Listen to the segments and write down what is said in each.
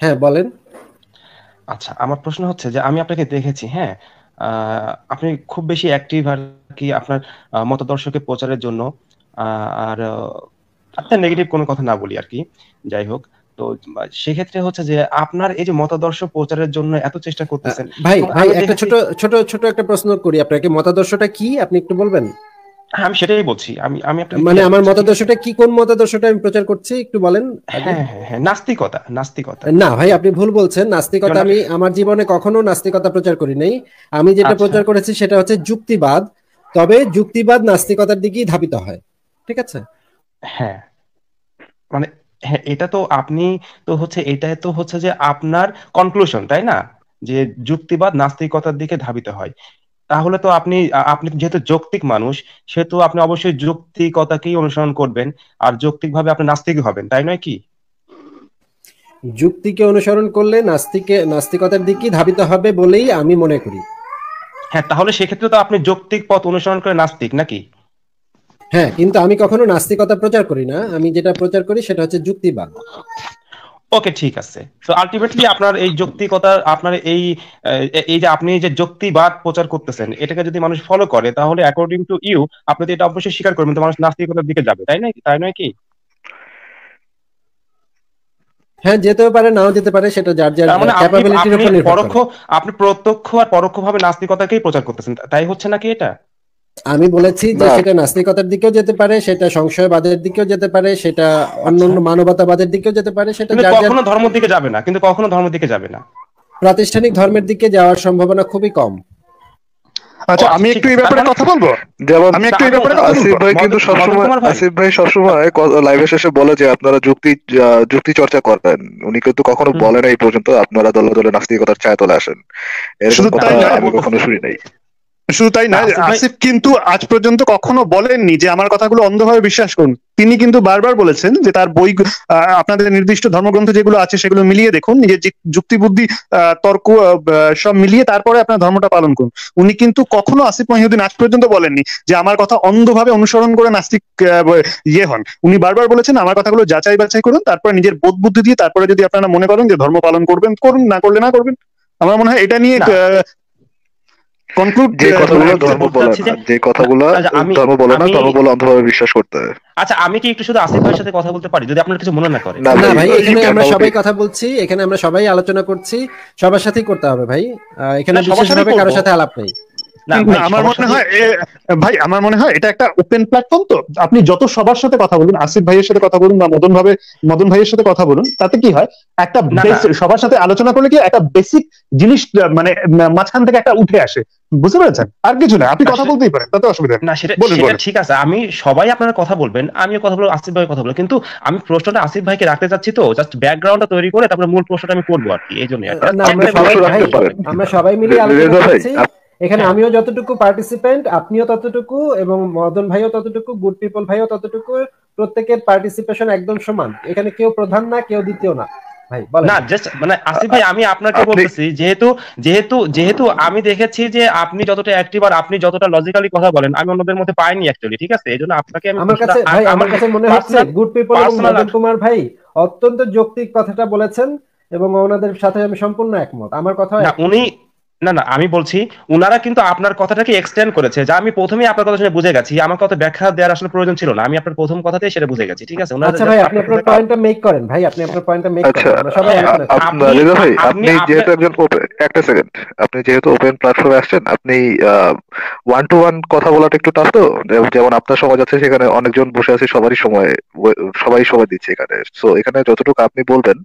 হ্যাঁ, বলেন। আচ্ছা, আমার প্রশ্ন হচ্ছে যে আমি আপনাকে দেখেছি, হ্যাঁ, আপনি খুব বেশি অ্যাক্টিভ আর কি আপনার মতাদর্শকে প্রচারের জন্য। আর আপনার নেগেটিভ কোনো কথা না বলি আর কি, যাই হোক। তো সেক্ষেত্রে হচ্ছে যে আপনার এই যে মতাদর্শ প্রচারের জন্য এত চেষ্টা করতেছেন, ভাই এবং ভাই আমি একটা দেখেছি। ছোট ছোট ছোট একটা প্রশ্ন করি আপনাকে, মতাদর্শটা কি আপনি একটু বলবেন? হ্যাঁ, আমি সেটাই বলছি, আমি আমি আপনাকে মানে ক্লিয়ার আমার করছি, ঠিক আছে। মতাদর্শটা কি, কোন মতাদর্শটা আমি প্রচার করছি একটু বলেন আগে। হ্যাঁ, হ্যাঁ, হ্যাঁ, নাস্তিকতা, নাস্তিকতা। না ভাই, আপনি ভুল বলছেন। নাস্তিকতা, যেমন আমি আমার জীবনে কখনো নাস্তিকতা প্রচার করি নাই। আমি যেটা আচ্ছা, প্রচার করেছি সেটা হচ্ছে যুক্তিবাদ। তবে যুক্তিবাদ নাস্তিকতার দিকেই ধাবিত হয়। ঠিক আছে। হ্যাঁ, মানে হ্যাঁ, এটা তো আপনি তো হচ্ছে, এটা তো হচ্ছে যে আপনার কনক্লুশন, তাই না? যে যুক্তিবাদ নাস্তিকতার দিকে ধাবিত হয়। তাহলে তো আপনি যেহেতু যৌক্তিক মানুষ, সেহেতু আপনি অবশ্যই যৌক্তিকতাকেই অনুসরণ করবেন। আর যৌক্তিকভাবে আপনি নাস্তিক হবেন, তাই নয় কি? যুক্তিকে অনুসরণ করলে নাস্তিকতার দিকেই ধাবিত হবে বলেই আমি মনে করি। হ্যাঁ, তাহলে সেক্ষেত্রে তো আপনি যৌক্তিক পথ অনুসরণ করে নাস্তিক নাকি? হ্যাঁ, কিন্তু আমি কখনো নাস্তিকতা প্রচার করি না। আমি যেটা প্রচার করি সেটা হচ্ছে যুক্তিবাদ। ওকে, ঠিক আছে। তো আলটিমেটলি আপনার এই যৌক্তিকতা, আপনার এই যে আপনি যে যুক্তিবাদ প্রচার করতেছেন, এটাকে যদি মানুষ ফলো করে, তাহলে অ্যাকর্ডিং টু ইউ, আপনি তো এটা অবশ্যই স্বীকার করবেন তো মানুষ নাস্তিকতার দিকে যাবে, তাই না? তাই নয় কি? হ্যাঁ, যেতেও পারে, নাও যেতে পারে, সেটা যার যার তার মানে আপনি ক্যাপাবিলিটির আপনি উপর নির্ভর পরোক্ষ, করে। আপনি প্রত্যক্ষ আর পরোক্ষভাবে নাস্তিকতাকেই প্রচার করতেছেন, তাই হচ্ছে নাকি এটা? আমি বলেছি যে না, সেটা নাস্তিকতার দিকেও যেতে পারে, সেটা সংশয়বাদের দিকেও যেতে পারে, সেটা আচ্ছা, অন্যান্য মানবতাবাদের দিকেও যেতে পারে, সেটা কিন্তু যার যার কখনো ধর্মের দিকে যাবে না, কিন্তু কখনো ধর্মের দিকে যাবে না। প্রাতিষ্ঠানিক ধর্মের দিকে যাওয়ার সম্ভাবনা খুবই কম। ও আচ্ছা, আচ্ছা, আমি ঠিক একটু এই আছে, তার ব্যাপারে মানে কথা বলবো। যেমন আমি তা একটু এই আমি ব্যাপারে কথা বলবো। আসিফ ভাই কিন্তু মদন সবসময়, কুমার ভাই। আসিফ ভাই সবসময় লাইভে শেষে বলে যে আপনারা যুক্তি চর্চা করেন। উনি কিন্তু কখনো হুম, বলেন এই পর্যন্ত আপনারা দলে দলে নাস্তিকতার ছায়াতলে আসেন, এরকম শুধু না কথা তাই আমি নয়, যেটা আমি বলতেছি, কখনো শুনি নাই। শুধু তাই না নয়, আসিফ ভাই। আসিফ কিন্তু আজ পর্যন্ত কখনো বলেননি যে আমার কথাগুলো অন্ধভাবে বিশ্বাস করুন। তিনি কিন্তু বারবার বলেছেন যে তার বই, আপনাদের নির্দিষ্ট ধর্মগ্রন্থ যেগুলো আছে সেগুলো মিলিয়ে দেখুন, নিজের যুক্তি বুদ্ধি, তর্ক, সব মিলিয়ে তারপরে আপনার ধর্মটা পালন করুন। উনি কিন্তু কখনো, আসিফ মহিউদ্দিন আজ পর্যন্ত বলেননি যে আমার কথা অন্ধভাবে অনুসরণ করে নাস্তিক হন। উনি বারবার বলেছেন আমার কথাগুলো যাচাই বাছাই করুন, তারপরে নিজের বোধ বুদ্ধি দিয়ে তারপরে যদি আপনারা মনে করেন যে ধর্ম পালন করবেন করুন, না করলে না করবেন। আমার মনে হয় এটা নিয়ে না, কনক্লুড যে মানে কথাগুলো আমি যেটা ধর্ম বলতে বলে চাচ্ছি না, যে, যে না, কথাগুলো আচ্ছা, আমি ধর্ম বলে না, আমি ধর্ম বলে অন্ধভাবে বিশ্বাস করতে হয়। আচ্ছা, আমি কি একটু শুধু আসিফ ভাইয়ের সাথে কথা বলতে পারি, যদি আপনার কিছু মনে না করেন? না না ভাই, ভাই, ইউ এখানে ক্যান। আমরা সবাই কথা বলছি, এখানে আমরা সবাই আলোচনা করছি, সবার সাথেই করতে হবে ভাই। এখানে না, সবার সাথেই বিশেষভাবে কারোর করবো। সাথে আলাপ নেই। না না, ভাই, আমার সবার মনে সাথেই। হয় ভাই, আমার মনে হয় এটা একটা ওপেন প্ল্যাটফর্ম। তো আপনি যত সবার সাথে কথা বলুন, আসিফ ভাইয়ের সাথে কথা বলুন বা মদন ভাইয়ের সাথে কথা বলুন, তাতে কি হয়, একটা না, না, সবার সাথে আলোচনা করলে কি একটা বেসিক জিনিস, মানে মাঝখান থেকে একটা উঠে আসে। বুঝতে পেরেছেন? আর কিছু না, আপনি না, কথা বলতেই পারেন, তাতে অসুবিধা নেই। না, সেটা বলুন সেটা বলুন। ঠিক আছে, আমি সবাই আপনারা কথা বলবেন, আমিও কথা বলবো, আসিফ ভাই কথা বলবো, কিন্তু আমি প্রশ্নটা আসিফ ভাইকে রাখতে চাচ্ছি, তো জাস্ট ব্যাকগ্রাউন্ডটা তৈরি করে তারপরে মূল প্রশ্নটা আমি করবো আর কি, এই জন্য আর কি। না, আমরা একটাই সবাই প্রশ্ন ভাই, রাখতে পারেন। আমরা সবাই মিলে আলোচনা রেজা ভাই, করছি। এখানে হ্যাঁ, আমিও যতটুকু পার্টিসিপেন্ট, আপনিও ততটুকু, এবং মদন ভাইও ততটুকু, গুড পিপল ভাইও ততটুকু। প্রত্যেকের পার্টিসিপেশন একদম সমান, এখানে কেউ প্রধান না, কেউ দ্বিতীয় না। ভাই বলেন। না, জাস্ট মানে আসিফ ভাই, আমি আপনাকে আপনি বলতেছি, যেহেতু যেহেতু যেহেতু আমি দেখেছি যে আপনি যতটা অ্যাক্টিভ আর আপনি যতটা লজিক্যালি কথা বলেন, আমি অন্যদের মধ্যে পাইনি অ্যাকচুয়ালি, ঠিক আছে? এই জন্য আপনাকে আমি আমার প্রশ্নটা, কাছে আর ভাই, আমার আমার কাছে মনে হচ্ছে পার্সোনাল, গুড পিপল এবং পার্সোনাল। মদন কুমার ভাই অত্যন্ত যৌক্তিক কথাটা বলেছেন, এবং ওনাদের সাথে আমি সম্পূর্ণ একমত, আমার কথাও না একই। উনি, না, না, আমি বলছি, উনারা কিন্তু আপনার কথাটাকে এক্সটেন্ড করেছে, যা আমি প্রথমেই আপনার কথা শুনে বুঝে গেছি, আমার কথা ব্যাখ্যা দেওয়ার আসলে প্রয়োজন ছিল না, আমি আপনার প্রথম কথাতেই সেটা বুঝে গেছি, ঠিক আছে? ওনারা আচ্ছা ভাই, জাস্ট আপনি আপনার আপনার কথাকে পয়েন্টটা মেক করেন ভাই, আপনি আপনার পয়েন্টটা মেক করেন, আচ্ছা, আমরা সবাই হ্যাঁ, আলোচনা করছি। আপনি রেজা ভাই, আপনি আপনি আপনি যেহেতু একজন একটা সেকেন্ড, আপনি যেহেতু ওপেন প্ল্যাটফর্মে আসছেন, আপনি ওয়ান টু ওয়ান কথা বলাটা একটু টাফ। তো যেমন আপনার সমাজ আছে, সেখানে অনেকজন বসে আছে, সবাই সময় দিচ্ছে এখানে। সো এখানে যতটুকু আপনি বলবেন,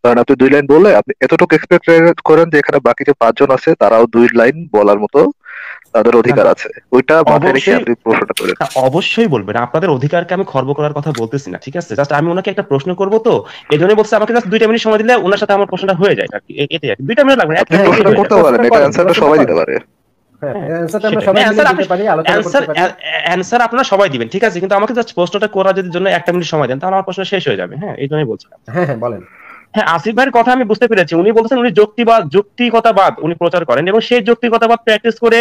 কারণ আপনি 2 লাইন বললে আপনি এতটুকু এক্সপেক্ট করেন যে এখানে বাকি যে 5 জন আছে তারাও 2 লাইন বলার মতো তাদের না, অধিকার না, আছে। ওইটা মাথায় রেখে অবশ্যই, আপনি প্রশ্নটা করেন। না, অবশ্যই বলবেন, আপনাদের অধিকারকে আমি খর্ব করার কথা বলতেছি না, ঠিক আছে? জাস্ট আমি ওনাকে একটা প্রশ্ন করবো, তো এই জন্যই বলছি, আমাকে জাস্ট 2টা মিনিট সময় দিলে ওনার সাথে আমার প্রশ্নটা হয়ে যায় আর কি, এটাই আর কি। 2টা মিনিট লাগবে না, এক আপনি মিনিট হ্যাঁ, বললেই প্রশ্নটা হয়ে করতে যাবে। পারেন, এটা অ্যান্সারটা প্রশ্নটা সবাই করেন। দিতে পারে। হ্যাঁ, হ্যাঁ, অ্যান্সারটা আমরা সেটাই, সবাই হ্যাঁ, মিলে অ্যান্সার আপনি, দিতে পারি, আলোচনা করতে অ্যান্সার পারি। অ্যান্সার আপনারা সবাই দিবেন, ঠিক আছে, কিন্তু আমাকে জাস্ট প্রশ্নটা করার যদি জন্য 1টা মিনিট সময় দেন, তাহলে আমার প্রশ্ন শেষ হয়ে যাবে। হ্যাঁ, এই জন্যই বলছিলাম। হ্যাঁ হ্যাঁ, বলেন। হ্যাঁ, আসিফ ভাইয়ের কথা আমি বুঝতে পেরেছি, উনি বলছেন উনি যৌক্তিকতাবাদ উনি প্রচার করেন, এবং সেই যৌক্তিকতাবাদ প্র্যাকটিস করে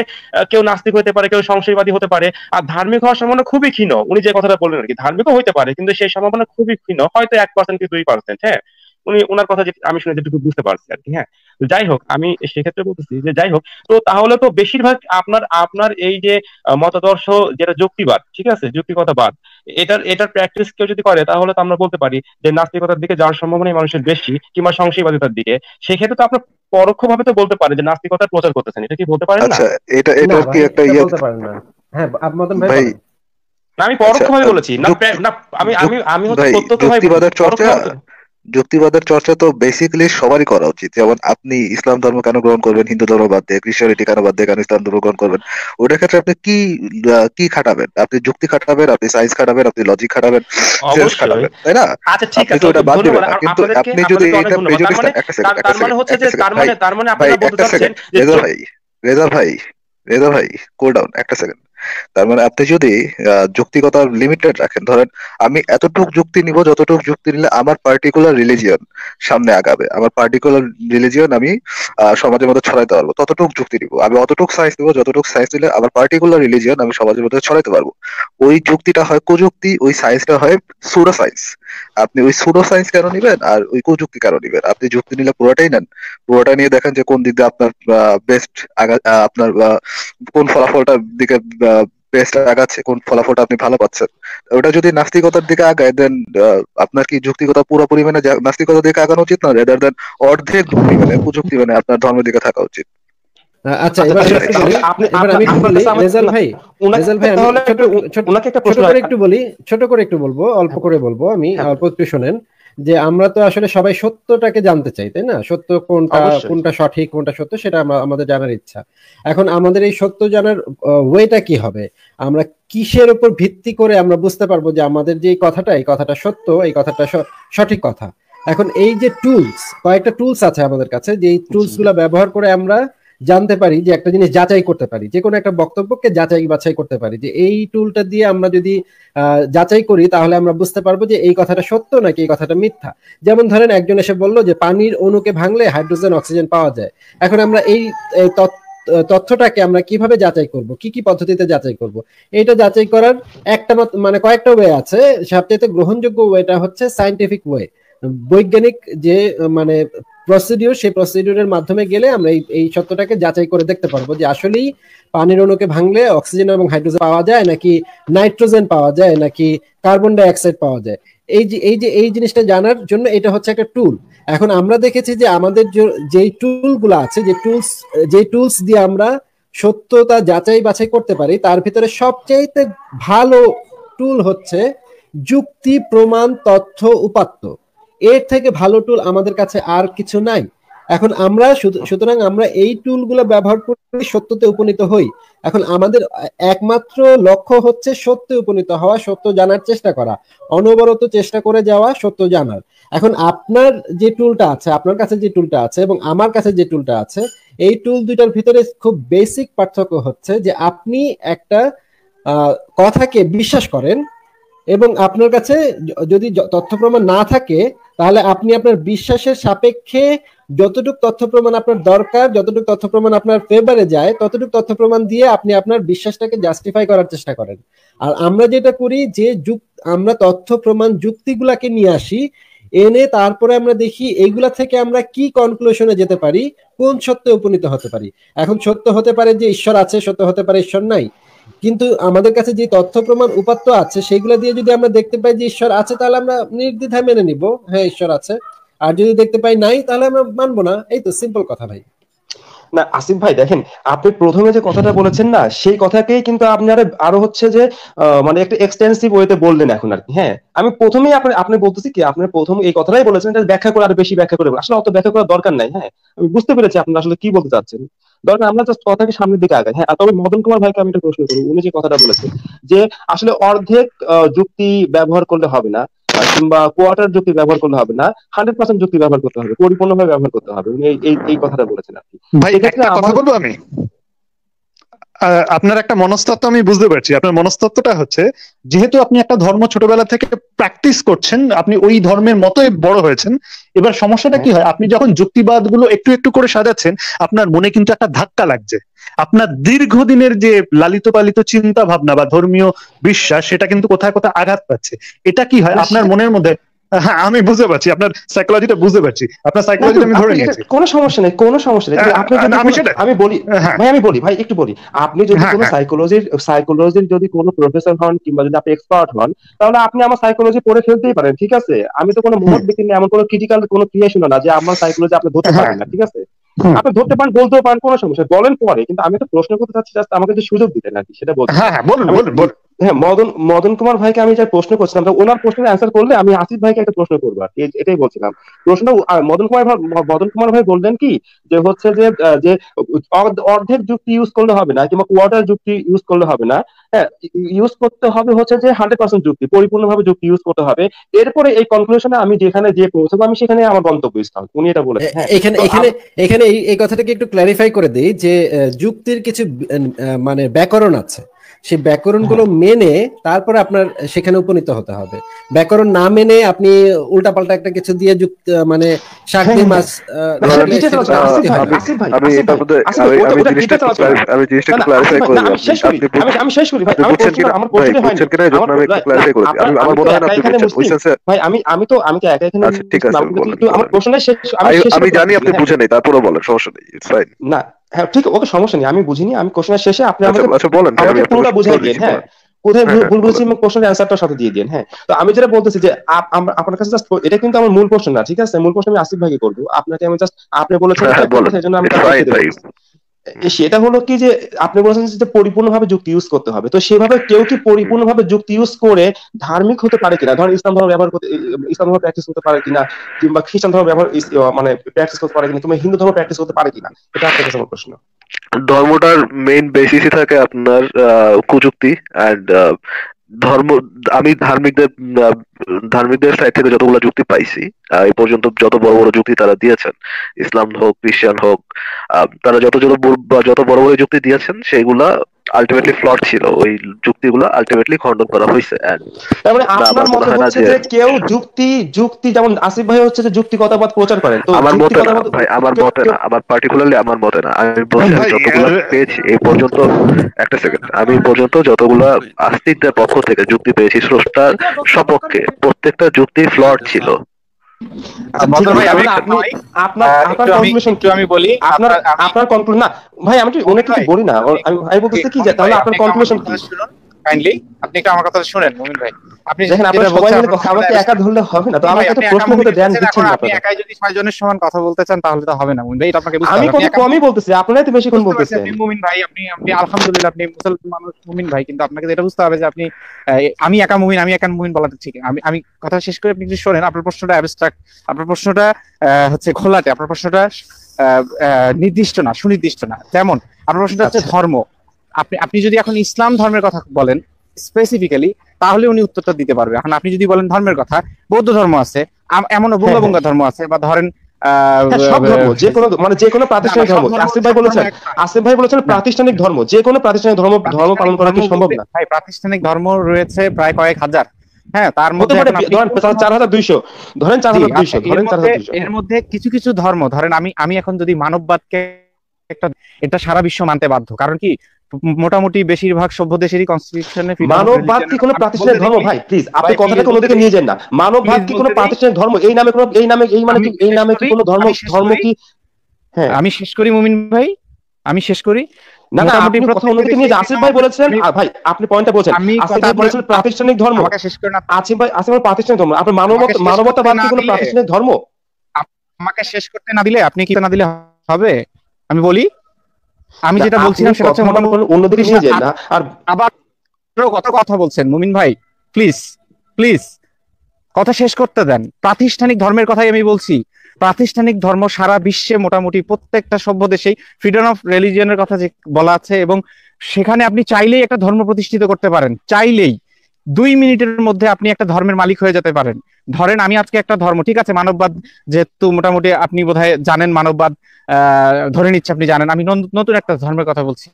কেউ নাস্তিক হতে পারে, কেউ সংশয়বাদী হতে পারে, আর ধার্মিক হওয়ার সম্ভাবনা খুবই ক্ষীণ। উনি যে কথাটা বললেন আর কি, ধার্মিকও হতে পারে, কিন্তু সেই সম্ভাবনা খুবই ক্ষীণ, হয়তো 1% কি 2%। হ্যাঁ, উনি ওনার কথা আমি শুনে যেটুকু বুঝতে পারছি আর কি। হ্যাঁ, তো যাই হোক, আমি সেক্ষেত্রে বলতেছি যে যাই হোক, তো তাহলে তো বেশিরভাগ আপনার আপনার এই যে মতাদর্শ, যেটা যুক্তিবাদ, ঠিক আছে, যুক্তিকতাবাদ, এটার প্র্যাকটিস কেউ যদি করে তাহলে তো আমরা বলতে পারি যে নাস্তিকতার দিকে যাওয়ার সম্ভাবনাই মানুষের বেশি, কিংবা সংশয়বাদিতার দিকে। সেক্ষেত্রে তো আপনার পরোক্ষভাবে তো বলতে পারে যে নাস্তিকতার প্রচার করতেছেন, এটা কি বলতে পারেন না? আচ্ছা, না এটার কি ভাই, একটা এটা ইয়ে? বলতে পারেন না। হ্যাঁ, মদন ভাই ভাই বলেন। না, আমি আচ্ছা, পরোক্ষভাবে বলেছি না, না, আমি আমি আমি হচ্ছে ভাই প্রত্যক্ষভাবে বলি, পরোক্ষভাবে। যুক্তিবাদের চর্চা তো বেসিক্যালি সবারই করা উচিত। যেমন আপনি ইসলাম ধর্ম কেন গ্রহণ করবেন, হিন্দু ধর্ম বাদ দিয়ে, ক্রিশ্চিয়ানিটি কেন বাদ দিয়ে কেন ইসলাম ধর্ম গ্রহণ করবেন? ওটার ক্ষেত্রে আপনি কি খাটাবেন? আপনি যুক্তি খাটাবেন, আপনি সায়েন্স খাটাবেন, আপনি লজিক খাটাবেন, সেন্স অবশ্যই। খাটাবেন, তাই না? আচ্ছা, ঠিক আপনি আছে, তো ওটা বাদ দিবেন ধন্যবাদ না। কিন্তু আপনাদেরকে, আপনি যদি আপনাদেরকে অনেক এটা ধন্যবাদ। প্রেজুডিস, একটা সেকেন্ড, একটা তার মানে সেকেন্ড, হচ্ছে যে একটা সেকেন্ড, ভাই, তার মানে ভাই আপনারা বলতে একটা চাচ্ছেন সেকেন্ড, যে রেজা ভাই, রেজা ভাই, রেজা ভাই, কুল ডাউন একটা সেকেন্ড। তার মানে আপনি যদি যুক্তিগত লিমিটেড রাখেন, ধরেন আমি এতটুক যুক্তি নিব যতটুক যুক্তি নিলে আমার পার্টিকুলার রিলিজিয়ন সামনে আগাবে, আমার পার্টিকুলার রিলিজিয়ন আমি সমাজের মধ্যে ছড়াইতে পারবো, ততটুক যুক্তি নিব। আমি অতটুক সায়েন্স নিব যতটুক সায়েন্স নিলে আমার পার্টিকুলার রিলিজিয়ন আমি সমাজের মধ্যে ছড়াইতে পারবো। ওই যুক্তিটা হয় কুযুক্তি, ওই সায়েন্সটা হয় সুডো সায়েন্স। আপনি ওই সুডো সায়েন্স কেন নিবেন আর ওই কুযুক্তি কেন নিবেন? আপনি যুক্তি নিলে পুরোটাই নেন, পুরোটা নিয়ে দেখেন যে কোন দিক দিয়ে আপনার বেস্ট আপনার কোন ফলাফলটার দিকে বেস্ট আগাচ্ছে, কোন ফলাফলটা আপনি ভালো পাচ্ছেন। ওটা যদি নাস্তিকতার দিকে আগায়, দেন আপনার কি যুক্তিগতা পুরোপুরি মানে নাস্তিকতার দিকে আগানো উচিত না, রেদার দেন অর্ধেক পরিমাণে কুযুক্তি মানে আপনার ধর্মের দিকে থাকা উচিত। আচ্ছা, এবার আমি একটু বলি, রেজাল ভাই, ছোট করে একটু বলবো, অল্প করে বলবো, আমি অল্প একটু শোনেন। যে আমরা তো আসলে সবাই সত্যটাকে জানতে চাই, তাই না? সত্য কোনটা সঠিক, কোনটা সত্য, সেটা আমাদের জানার ইচ্ছা। এখন আমাদের এই সত্য জানার ওয়েটা কি হবে? আমরা কিসের উপর ভিত্তি করে আমরা বুঝতে পারবো যে আমাদের যে এই কথাটা সত্য, এই কথাটা সঠিক কথা? এখন এই যে টুলস, কয়েকটা টুলস আছে আমাদের কাছে, যে এই টুলস গুলা ব্যবহার করে আমরা জানতে পারি, যে একটা জিনিস যাচাই করতে পারি, যে কোনো একটা বক্তব্যকে যাচাই বাছাই করতে পারি, যে এই টুলটা দিয়ে আমরা যদি যাচাই করি তাহলে আমরা বুঝতে পারবো যে এই কথাটা সত্য নাকি এই কথাটা মিথ্যা। যেমন ধরেন একজন এসে বললো যে পানির অণুকে ভাঙলে হাইড্রোজেন অক্সিজেন পাওয়া যায়। এখন আমরা এই তথ্যটাকে আমরা কিভাবে যাচাই করব, কি কি পদ্ধতিতে যাচাই করব? এটা যাচাই করার মানে কয়েকটা ওয়ে আছে। সবচেয়ে গ্রহণযোগ্য ওয়েটা হচ্ছে সায়েন্টিফিক ওয়ে, বৈজ্ঞানিক যে মানে প্রসিডিউর, সেই প্রসিডিউরের মাধ্যমে গেলে আমরা এই সত্যটাকে যাচাই করে দেখতে পারবো যে আসলেই পানির অণুকে ভাঙলে অক্সিজেন এবং হাইড্রোজেন পাওয়া যায়, নাকি নাইট্রোজেন পাওয়া যায়, নাকি কার্বন ডাই অক্সাইড পাওয়া যায়। এই জিনিসটা জানার জন্য এটা হচ্ছে একটা টুল। এখন আমরা দেখেছি যে আমাদের যেই টুলগুলো আছে, যে টুলস দিয়ে আমরা সত্যতা যাচাই বাছাই করতে পারি, তার ভিতরে সবচেয়ে ভালো টুল হচ্ছে যুক্তি, প্রমাণ, তথ্য, উপাত্ত। এর থেকে ভালো টুল আমাদের কাছে আর কিছু নাই। এখন আমরা সুতরাং আমরা এই টুলগুলো ব্যবহার করে সত্যতে উপনীত হই। এখন আমাদের একমাত্র লক্ষ্য হচ্ছে সত্যে উপনীত হওয়া, সত্য জানার চেষ্টা করা, অনবরত চেষ্টা করে যাওয়া সত্য জানার। এখন আপনার যে টুলটা আছে, আপনার কাছে যে টুলটা আছে এবং আমার কাছে যে টুলটা আছে, এই টুল দুইটার ভিতরে খুব বেসিক পার্থক্য হচ্ছে যে আপনি একটা কথাকে বিশ্বাস করেন এবং আপনার কাছে যদি তথ্য প্রমাণ না থাকে, তাহলে আপনি আপনার বিশ্বাসের সাপেক্ষে যতটুকু তথ্য প্রমাণ আপনার দরকার, যতটুকু তথ্য প্রমাণ আপনার ফেভারে যায়, ততটুকু তথ্য প্রমাণ দিয়ে আপনি আপনার বিশ্বাসটাকে জাস্টিফাই করার চেষ্টা করেন। আর আমরা যেটা করি যে আমরা তথ্য প্রমাণ যুক্তিগুলাকে নিয়ে আসি, এনে তারপরে আমরা দেখি এইগুলা থেকে আমরা কি কনক্লুশনে যেতে পারি, কোন সত্যে উপনীত হতে পারি। এখন সত্য হতে পারে যে ঈশ্বর আছে, সত্য হতে পারে ঈশ্বর নাই, কিন্তু আমাদের কাছে যে তথ্য প্রমাণ উপাত্ত আছে সেগুলো দিয়ে যদি আমরা দেখতে পাই যে ঈশ্বর আছে, তাহলে আমরা নির্দ্বিধায় মেনে নিব হ্যাঁ ঈশ্বর আছে। আর যদি দেখতে পাই নাই, তাহলে আমরা মানবো না। এই তো সিম্পল কথা ভাই। না আসিফ ভাই, দেখেন আপনি প্রথমে যে কথাটা বলেছেন না, সেই কথাকেই কিন্তু আপনি আরো হচ্ছে যে মানে একটা এক্সটেন্সিভ ওয়েতে বললেন এখন আর কি। হ্যাঁ, আমি প্রথমেই আপনি বলতেছি কি, আপনি প্রথম এই কথাটাই বলেছেন, এটা ব্যাখ্যা করে আরো বেশি ব্যাখ্যা করে আসলে অত ব্যাখ্যা করার দরকার নাই। হ্যাঁ, আমি বুঝতে পেরেছি আপনি আসলে কি বলতে চাচ্ছেন। দরকার আমরা জাস্ট কথাকে সামনের দিকে আগাই। হ্যাঁ, তবে মদন কুমার ভাইকে আমি একটা প্রশ্ন করি। উনি যে কথাটা বলেছেন যে আসলে অর্ধেক যুক্তি ব্যবহার করলে হবে না, কিংবা কোয়ার্টার যুক্তি ব্যবহার করলে হবে না, 100% যুক্তি ব্যবহার করতে হবে, পরিপূর্ণভাবে ব্যবহার করতে হবে। উনি এই কথাটা বলেছেন আর কি। ভাই একটা কথা বলবো আমি, আপনার একটা মনস্তত্ত্ব আমি বুঝতে পারছি। আপনার মনস্তত্ত্বটা হচ্ছে, যেহেতু আপনি একটা ধর্ম ছোটবেলা থেকে প্র্যাকটিস করছেন, আপনি ওই ধর্মের মতোই বড় হয়েছেন। এবার সমস্যাটা কি হয়, আপনি যখন যুক্তিবাদ গুলো একটু একটু করে সাজাচ্ছেন, আপনার মনে কিন্তু একটা ধাক্কা লাগছে। আপনার দীর্ঘদিনের যে লালিত পালিত চিন্তা ভাবনা বা ধর্মীয় বিশ্বাস, সেটা কিন্তু কোথায় কোথায় আঘাত পাচ্ছে। এটা কি হয়, আপনার মনের মধ্যে হ্যাঁ, আমি বুঝতে পারছি আপনার সাইকোলজিটা, বুঝতে পারছি আপনার সাইকোলজিটা, আমি ধরে নিয়েছি। কোনো সমস্যা নেই, কোনো সমস্যা নেই। আপনি যদি আমি বলি ভাই, ভাই একটু বলি, আপনি যদি কোনো সাইকোলজির যদি কোনো প্রফেসর হন কিংবা যদি আপনি এক্সপার্ট হন, তাহলে আপনি আমার সাইকোলজি পড়ে ফেলতেই পারেন, ঠিক আছে? আমি তো কোনো মহৎ ব্যক্তি এমন কোনো ক্রিটিক্যাল কোনো ক্রিয়েশন না যে আমার সাইকোলজি আপনি ধরতে পারবেন না, ঠিক আছে? আপনি ধরতে পারেন, বলতেও পারেন, কোনো সমস্যা বলেন পরে, কিন্তু আমি তো প্রশ্ন করতে চাচ্ছি, জাস্ট আমাকে যে সুযোগ দিতেন আর কি, সেটা বলছি। হ্যাঁ হ্যাঁ, বলুন বলুন বলুন। হ্যাঁ, মদন কুমার ভাইকে আমি যা প্রশ্ন করছিলাম, ওনার প্রশ্নের অ্যান্সার করলে আমি আসিফ ভাইকে একটা প্রশ্ন করবো আর কি, এটাই বলছিলাম। প্রশ্ন মদন কুমার ভাই বললেন কি যে হচ্ছে যে অর্ধেক যুক্তি ইউজ করলে হবে না, কিংবা কোয়ার্টার যুক্তি ইউজ করলে হবে না। হ্যাঁ, ইউজ করতে হবে হচ্ছে যে 100% যুক্তি, পরিপূর্ণভাবে যুক্তি ইউজ করতে হবে। এরপরে এই কনক্লুশনে আমি যেখানে যে পৌঁছবো, আমি সেখানে আমার গন্তব্য স্থান, উনি এটা বলেছেন। এখানে এখানে এখানে এই কথাটাকে একটু ক্ল্যারিফাই করে দিই যে যুক্তির কিছু মানে ব্যাকরণ আছে, সেই ব্যাকরণগুলো মেনে তারপরে আপনার সেখানে উপনীত হতে হবে। ব্যাকরণ না মেনে আপনি উল্টাপাল্টা একটা কিছু দিয়ে মানে শাক দিয়ে মাছ আমি শেষ করি ভাই, আমি তো একা এখানে আমার প্রশ্নটা শেষ, আমি জানি আপনি বুঝেন নাই, তারপরে বলেন, সমস্যা নেই, ইটস ফাইন। না হ্যাঁ ঠিক, ওকে, সমস্যা নেই, আমি বুঝিনি, আমি কোশ্চেনের শেষে আপনি আমাকে বলেন, আমাকে পুরোটা বুঝাই দিন। হ্যাঁ, কোথায় ভুল বুঝেছি এবং কোশ্চেনের অ্যানসারটা সাথে দিয়ে দিন। হ্যাঁ, তো আমি যেটা বলতেছি যে আপনার কাছে জাস্ট এটা কিন্তু আমার মূল প্রশ্ন না, ঠিক আছে? মূল প্রশ্ন আমি আসিফ ভাইকে করবো, আপনাকে আমি জাস্ট, আপনি বলেছেন সেজন্য আমি সেটা হলো কি যে আপনি বলেছেন যে পরিপূর্ণভাবে যুক্তি ইউজ করতে হবে, তো সেভাবে কেউ কি পরিপূর্ণভাবে যুক্তি ইউজ করে ধার্মিক হতে পারে কিনা? ধরেন ইসলাম ধর্ম ব্যবহার করতে, ইসলাম ধর্ম প্র্যাকটিস করতে পারে কিনা, কিংবা খ্রিস্টান ধর্ম ব্যবহার মানে প্র্যাকটিস করতে পারে কিনা, কিংবা হিন্দু ধর্ম প্র্যাকটিস করতে পারে কিনা, এটা আপনার কাছে আমার প্রশ্ন। ধর্মটার মেইন বেসিসই থাকে আপনার কুযুক্তি এন্ড ধর্ম। আমি ধার্মিকদের সাইড থেকে যতগুলো যুক্তি পাইছি এই পর্যন্ত, যত বড় বড় যুক্তি তারা দিয়েছেন, ইসলাম হোক খ্রিস্টান হোক, তারা যত বড় বড় যুক্তি দিয়েছেন সেগুলা আলটিমেটলি ফ্লট ছিল, ওই যুক্তিগুলো আলটিমেটলি খণ্ডন করা হয়েছে। তার মানে আপনার মতে হচ্ছে যে কেউ যুক্তি যেমন আসিফ ভাই হচ্ছে যে যুক্তিগতবাদ প্রচার করেন, তো আমার মতে না ভাই, আমার মতে না, আমার পার্টিকুলারলি আমার মতে না। আমি বলছি আমি যতগুলো পেয়েছি এই পর্যন্ত, একটা সেকেন্ড, আমি পর্যন্ত যতগুলো আস্তিকদের পক্ষ থেকে যুক্তি পেয়েছি স্রষ্টার সপক্ষে, প্রত্যেকটা যুক্তি ফ্লট ছিল। আমি বলি আপনার কনক্লুশন না ভাই, আমি অনেক কিছু বলি না, আমি বলতেছি কি যে তাহলে আপনার কনক্লুশন কি? কাইন্ডলি আপনি একটু আমার কথা শুনেন মুমিন ভাই। আপনি দেখেন আপনারা সবাই মিলে কথা, আমাকে একা ধরলে হবে না, তো আমাকে একটা প্রশ্ন করতে দেন, দিচ্ছেন না আপনি একাই যদি 6 জনের সমান কথা বলতে চান তাহলে তো হবে না মুমিন ভাই, এটা আপনাকে বুঝতে হবে। আমি কত কমই বলতেছি, আপনারাই তো বেশি কোন বলতেছেন। মুমিন ভাই আপনি আলহামদুলিল্লাহ আপনি মুসলমান মানুষ মুমিন ভাই, কিন্তু আপনাকে এটা বুঝতে হবে যে আপনি আমি একা মুমিন বলাটা ঠিক। আমি কথা শেষ করে আপনি যদি শোনেন, আপনার প্রশ্নটা অ্যাবস্ট্রাক্ট, আপনার প্রশ্নটা হচ্ছে ঘোলাটে, আপনার প্রশ্নটা নির্দিষ্ট না, সুনির্দিষ্ট না। যেমন আপনার প্রশ্নটা হচ্ছে ধর্ম, আপনি যদি এখন ইসলাম ধর্মের কথা বলেন স্পেসিফিক্যালি, তাহলে উনি উত্তরটা দিতে পারবে। এখন আপনি যদি বলেন ধর্মের কথা, বৌদ্ধ ধর্ম আছে, এমনও বঙ্গা ধর্ম আছে, বা ধরেন সব ধর্ম, যে কোনো প্রাতিষ্ঠানিক ধর্ম। আসিফ ভাই বলেছেন প্রাতিষ্ঠানিক ধর্ম, যে কোনো প্রাতিষ্ঠানিক ধর্ম পালন করা কি সম্ভব না? ভাই প্রাতিষ্ঠানিক ধর্ম রয়েছে প্রায় কয়েক হাজার। হ্যাঁ, তার মধ্যে 4200 ধরেন, 4200 ধরেন, 4200 এর মধ্যে কিছু কিছু ধর্ম ধরেন, আমি এখন যদি মানববাদকে এটা সারা বিশ্ব মানতে বাধ্য, কারণ কি মোটামুটি বেশিরভাগ সভ্য দেশেরই কনস্টিটিউশনে মানববাদ কি কোনো প্রাতিষ্ঠানিক ধর্ম? ভাই প্লিজ আপনি কথাটাকে অন্যদিকে নিয়ে যান না। মানববাদ কি কোনো প্রাতিষ্ঠানিক ধর্ম? এই নামে কি কোনো ধর্ম কি? হ্যাঁ, আমি শেষ করি মুমিন ভাই, আমি শেষ করি। না না, আপনি কথা অন্যদিকে নিয়ে যান। আসিফ ভাই বলেছেন, ভাই আপনি পয়েন্টটা বলছেন, আসিফ ভাই বলেছেন প্রাতিষ্ঠানিক ধর্ম। আমাকে শেষ করে না, আসিফ ভাই প্রাতিষ্ঠানিক ধর্ম, আপনি মানবতাবাদ কি কোনো প্রাতিষ্ঠানিক ধর্ম? আমাকে শেষ করতে না দিলে, আপনি কি না দিলে হবে? আমি বলি, আমি যেটা বলছিলাম সেটা হচ্ছে অন্যদিকে নিয়ে যান না। আর আবার কত কথা বলছেন মুমিন ভাই, প্লিজ কথা শেষ করতে দেন। প্রাতিষ্ঠানিক ধর্মের কথাই আমি বলছি। প্রাতিষ্ঠানিক ধর্ম সারা বিশ্বে মোটামুটি প্রত্যেকটা সভ্য দেশেই ফ্রিডম অফ রিলিজিয়নের কথা যে বলা আছে, এবং সেখানে আপনি চাইলেই একটা ধর্ম প্রতিষ্ঠিত করতে পারেন, চাইলেই 2 মিনিটের মধ্যে আপনি একটা ধর্মের মালিক হয়ে যেতে পারেন। ধরেন আমি আজকে একটা ধর্ম, ঠিক আছে, মানববাদ, যেহেতু মোটামুটি আপনি বোধহয় জানেন মানববাদ, ধরে নিচ্ছে আপনি জানেন, আমি নতুন একটা ধর্মের কথা বলছি।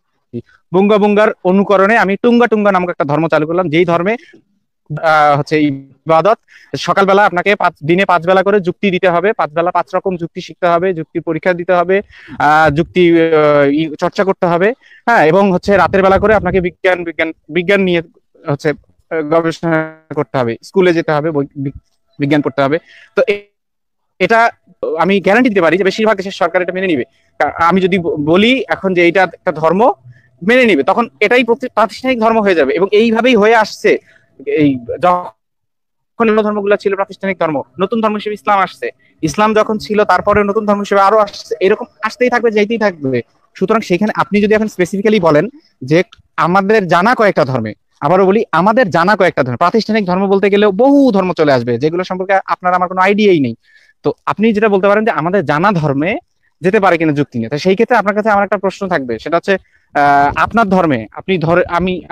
বুঙ্গার অনুকরণে আমি টুঙ্গা নামক একটা ধর্ম চালু করলাম, যেই ধর্মে হচ্ছে ইবাদত, সকালবেলা আপনাকে দিনে 5 বেলা করে যুক্তি দিতে হবে, 5 বেলা 5 রকম যুক্তি শিখতে হবে, যুক্তি পরীক্ষা দিতে হবে, যুক্তি চর্চা করতে হবে। হ্যাঁ, এবং হচ্ছে রাতের বেলা করে আপনাকে বিজ্ঞান নিয়ে হচ্ছে গবেষণা করতে হবে, স্কুলে যেতে হবে, বিজ্ঞান পড়তে হবে। তো এটা আমি গ্যারান্টি দিতে পারি যে বেশিরভাগ দেশের সরকার এটা মেনে নিবে। আমি যদি বলি এখন যে এটা একটা ধর্ম, মেনে নিবে, তখন এটাই প্রাতিষ্ঠানিক ধর্ম হয়ে যাবে। এবং এইভাবেই হয়ে আসছে। এই যখন অন্য ধর্মগুলো ছিল প্রাতিষ্ঠানিক ধর্ম, নতুন ধর্ম হিসেবে ইসলাম আসছে, ইসলাম যখন ছিল তারপরে নতুন ধর্ম হিসেবে আরো আসছে, এরকম আসতেই থাকবে, যাইতেই থাকবে। সুতরাং সেখানে আপনি যদি এখন স্পেসিফিক্যালি বলেন যে আমাদের জানা কয়েকটা ধর্মে, আবারও বলি আমাদের জানা কয়েকটা ধর্ম, প্রাতিষ্ঠানিক ধর্ম বলতে গেলেও বহু ধর্ম চলে আসবে যেগুলো সম্পর্কে আপনার আমার কোনো আইডিয়াই নেই। তো আপনি যেটা বলতে পারেন যে আমাদের জানা ধর্মে যেতে পারে কিনা যুক্তি নিয়ে, তো সেই ক্ষেত্রে আপনার কাছে আমার একটা প্রশ্ন থাকবে, সেটা হচ্ছে আপনার ধর্মে আপনি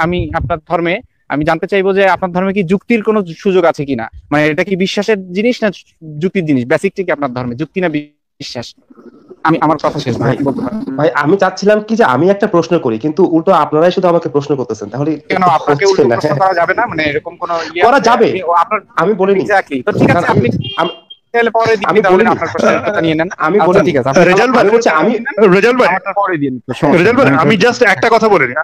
আমি আপনার ধর্মে আমি জানতে চাইবো যে আপনার ধর্মে কি যুক্তির কোনো সুযোগ আছে কিনা, মানে এটা কি বিশ্বাসের জিনিস না যুক্তির জিনিস, বেসিকটা কি আপনার ধর্মে যুক্তি না বিশ্বাস? আমি আমার কথা শেষ ভাই। ভাই আমি চাচ্ছিলাম কি যে আমি একটা প্রশ্ন করি, কিন্তু উল্টো আপনারাই শুধু আমাকে প্রশ্ন করতেছেন, তাহলে কেন আপনাকে উল্টো প্রশ্ন করা যাবে না? মানে এরকম কোনো করা যাবে, আমি বলিনি। এক্স্যাক্টলি। তো ঠিক আছে, আপনি তাহলে পরে দিন, তাহলে আপনার প্রশ্নটা নিয়ে নেন। আমি বলি ঠিক আছে, রেজাল্ট ভাই বলছে রেজাল্ট ভাই পরে দিন। রেজাল্ট ভাই আমি জাস্ট একটা কথা বলিনি,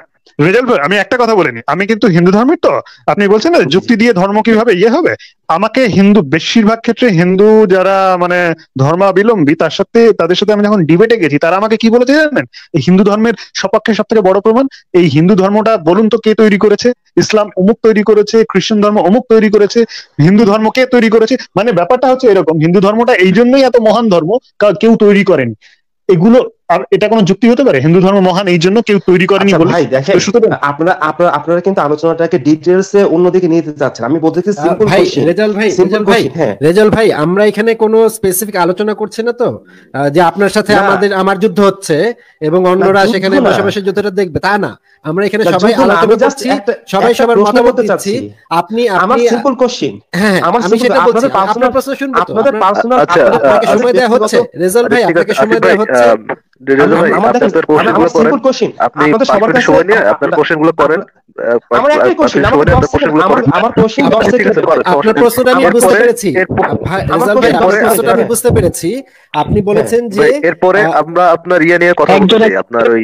রেজাল্ট ভাই আমি একটা কথা বলিনি, আমি কিন্তু হিন্দু ধর্মের। তো আপনি বলছেন না যুক্তি দিয়ে ধর্ম কিভাবে ইয়ে হবে, আমাকে হিন্দু বেশিরভাগ ক্ষেত্রে হিন্দু যারা মানে ধর্মাবলম্বী তাদের সাথে আমি যখন ডিবেটে গেছি, তারা আমাকে কি বলেছে জানেন? এই হিন্দু ধর্মের সপক্ষে সব থেকে বড় প্রমাণ এই হিন্দু ধর্মটা বলুন তো কে তৈরি করেছে? ইসলাম অমুক তৈরি করেছে, খ্রিস্টান ধর্ম অমুক তৈরি করেছে, হিন্দু ধর্ম কে তৈরি করেছে? মানে ব্যাপারটা হচ্ছে এরকম, হিন্দু ধর্মটা এই জন্যই এত মহান ধর্ম, কেউ তৈরি করেনি। এগুলো আর এটা কোনো যুক্তি হতে পারে? হিন্দু ধর্ম মহান এই জন্য কেউ তৈরি করেনি বলে? ভাই দেখেন, আপনারা কিন্তু আলোচনাটাকে ডিটেইলসে অন্যদিকে নিয়ে যেতে চাচ্ছেন। আমি বলতেছি সিম্পল কোশ্চেন। রেজাল ভাই আমরা এখানে কোনো স্পেসিফিক আলোচনা করছি না তো যে আপনার সাথে আমার যুদ্ধ হচ্ছে এবং অন্যরা সেখানে বসে বসে যুদ্ধটা দেখবে, তা না। আমরা এখানে সবাই আলোচনা করছি, সবাই সবার মতামত দিচ্ছি। আপনি আমার সিম্পল কোশ্চেন, হ্যাঁ আমি সেটা বলছি, আপনার প্রশ্ন শুনবো তো। আপনাদের পার্সোনাল আপনাকে সময় দেয়া হচ্ছে রেজাল ভাই, আপনাকে সময় দেয়া হচ্ছে। বুঝতে পেরেছি আপনি বলেছেন যে এরপরে আমরা আপনার ইয়ে নিয়ে কথা বলছি, আপনার ওই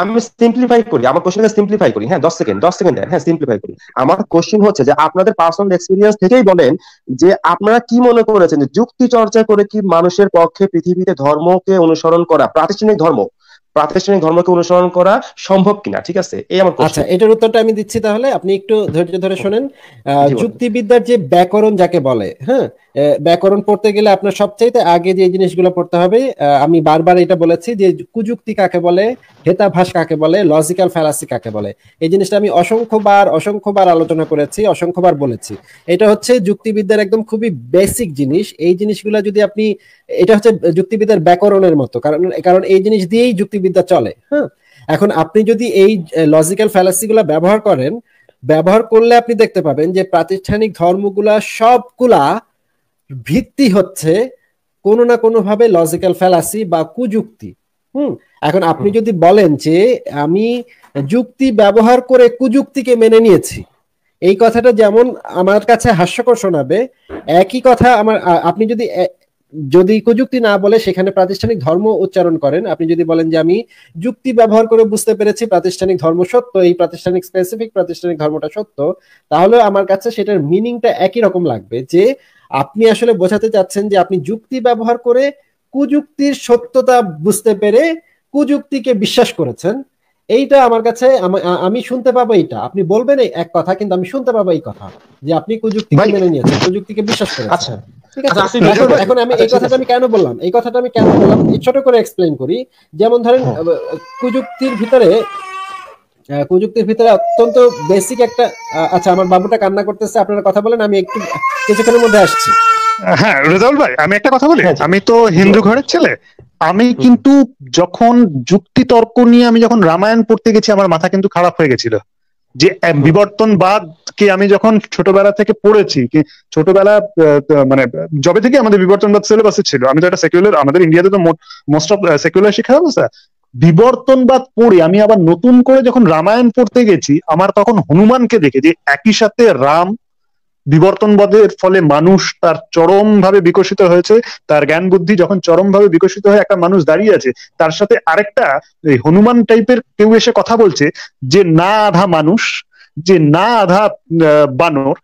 আমি সিম্পলিফাই করি, আমার কোশ্চেনটা সিম্পলিফাই করি। হ্যাঁ 10 সেকেন্ড হ্যাঁ সিম্পলিফাই করি। আমার কোশ্চেন হচ্ছে যে আপনাদের পার্সোনাল এক্সপেরিয়েন্স থেকেই বলেন যে আপনারা কি মনে করেছেন যে যুক্তি চর্চা করে কি মানুষের পক্ষে পৃথিবীতে ধর্মকে অনুসরণ করা, প্রাতিষ্ঠানিক ধর্মকে অনুসরণ করা সম্ভব কিনা? ঠিক আছে, এই আমার কোশ্চেন। আচ্ছা, এটার উত্তরটা আমি দিচ্ছি, তাহলে আপনি একটু ধৈর্য ধরে শুনেন। যুক্তিবিদ্যার যে ব্যাকরণ যাকে বলে, হ্যাঁ ব্যাকরণ পড়তে গেলে আপনার সবচাইতে আগে যে জিনিসগুলো পড়তে হবে, আমি বারবার এটা বলেছি যে কুযুক্তি কাকে বলে, হেতাভাস কাকে বলে, লজিক্যাল ফ্যালাসি কাকে বলে। এই জিনিসটা আমি অসংখ্যবার আলোচনা করেছি, অসংখ্যবার বলেছি। এটা হচ্ছে যুক্তিবিদ্যার একদম খুবই বেসিক জিনিস। এই জিনিসগুলো যদি আপনি, এটা হচ্ছে যুক্তিবিদ্যার ব্যাকরণের মতো, কারণ এই জিনিস দিয়েই যুক্তিবিদ্যা চলে। হ্যাঁ, এখন আপনি যদি এই লজিক্যাল ফ্যালাসি গুলা ব্যবহার করলে আপনি দেখতে পাবেন যে প্রাতিষ্ঠানিক ধর্মগুলা সবগুলা ভিত্তি হচ্ছে কোনো না কোনো ভাবে লজিক্যাল ফ্যালাসি বা কুযুক্তি। এখন আপনি যদি বলেন যে আমি যুক্তি ব্যবহার করে কুযুক্তিকে মেনে নিয়েছি, এই কথাটা যেমন আমার কাছে হাস্যকর শোনাবে, একই কথা আপনি যদি কুযুক্তি না বলে সেখানে প্রাতিষ্ঠানিক ধর্ম উচ্চারণ করেন, আপনি যদি বলেন যে আমি যুক্তি ব্যবহার করে বুঝতে পেরেছি প্রাতিষ্ঠানিক ধর্ম সত্য, এই প্রাতিষ্ঠানিক স্পেসিফিক প্রাতিষ্ঠানিক ধর্মটা সত্য, তাহলে আমার কাছে সেটার মিনিংটা একই রকম লাগবে, যে আপনি আসলে বোঝাতে চাচ্ছেন যে আপনি যুক্তি ব্যবহার করে কুযুক্তির সত্যতা বুঝতে পেরে কুযুক্তিকে বিশ্বাস করেছেন। এইটা আমার কাছে আমি শুনতে পাবো, এইটা আপনি বলবেন এক কথা, কিন্তু আমি শুনতে পাবো এই কথা যে আপনি কুযুক্তিকে মেনে নিয়েছেন, কুযুক্তিকে বিশ্বাস করেছেন। আচ্ছা ঠিক আছে, এখন আমি এই কথাটা আমি কেন বললাম, ছোট করে এক্সপ্লেইন করি। যেমন ধরেন কুযুক্তির ভিতরে অত্যন্ত বেসিক একটা, আচ্ছা আমার বাবুটা কান্না করতেছে, আপনারা কথা বলেন, আমি একটু কিছুক্ষণের মধ্যে আসছি। হ্যাঁ রেজাউল ভাই আমি একটা কথা বলি, আমি তো হিন্দু ঘরের ছেলে, আমি কিন্তু যখন যুক্তি তর্ক নিয়ে আমি যখন রামায়ণ পড়তে গেছি আমার মাথা কিন্তু খারাপ হয়ে গেছিল। যে বিবর্তনবাদ কি আমি যখন ছোটবেলা থেকে পড়েছি, ছোটবেলা মানে যবে থেকে আমাদের বিবর্তনবাদ সিলেবাসে ছিল, আমি তো একটা সেকুলার, আমাদের ইন্ডিয়াতে তো মোস্ট অফ সেকুলার শিক্ষা ব্যবস্থা, বিবর্তনবাদ পড়ে আমি আবার নতুন করে যখন রামায়ণ পড়তে গেছি, আমার তখন হনুমানকে দেখে যে একই সাথে রাম, বিবর্তনবাদের ফলে মানুষ তার চরম ভাবে বিকশিত হয়েছে, তার জ্ঞান বুদ্ধি যখন চরম ভাবে বিকশিত হয়ে একটা মানুষ দাঁড়িয়ে আছে, তার সাথে আরেকটা হনুমান টাইপের কেউ এসে কথা বলছে যে না আধা মানুষ, যে না আধা বানর,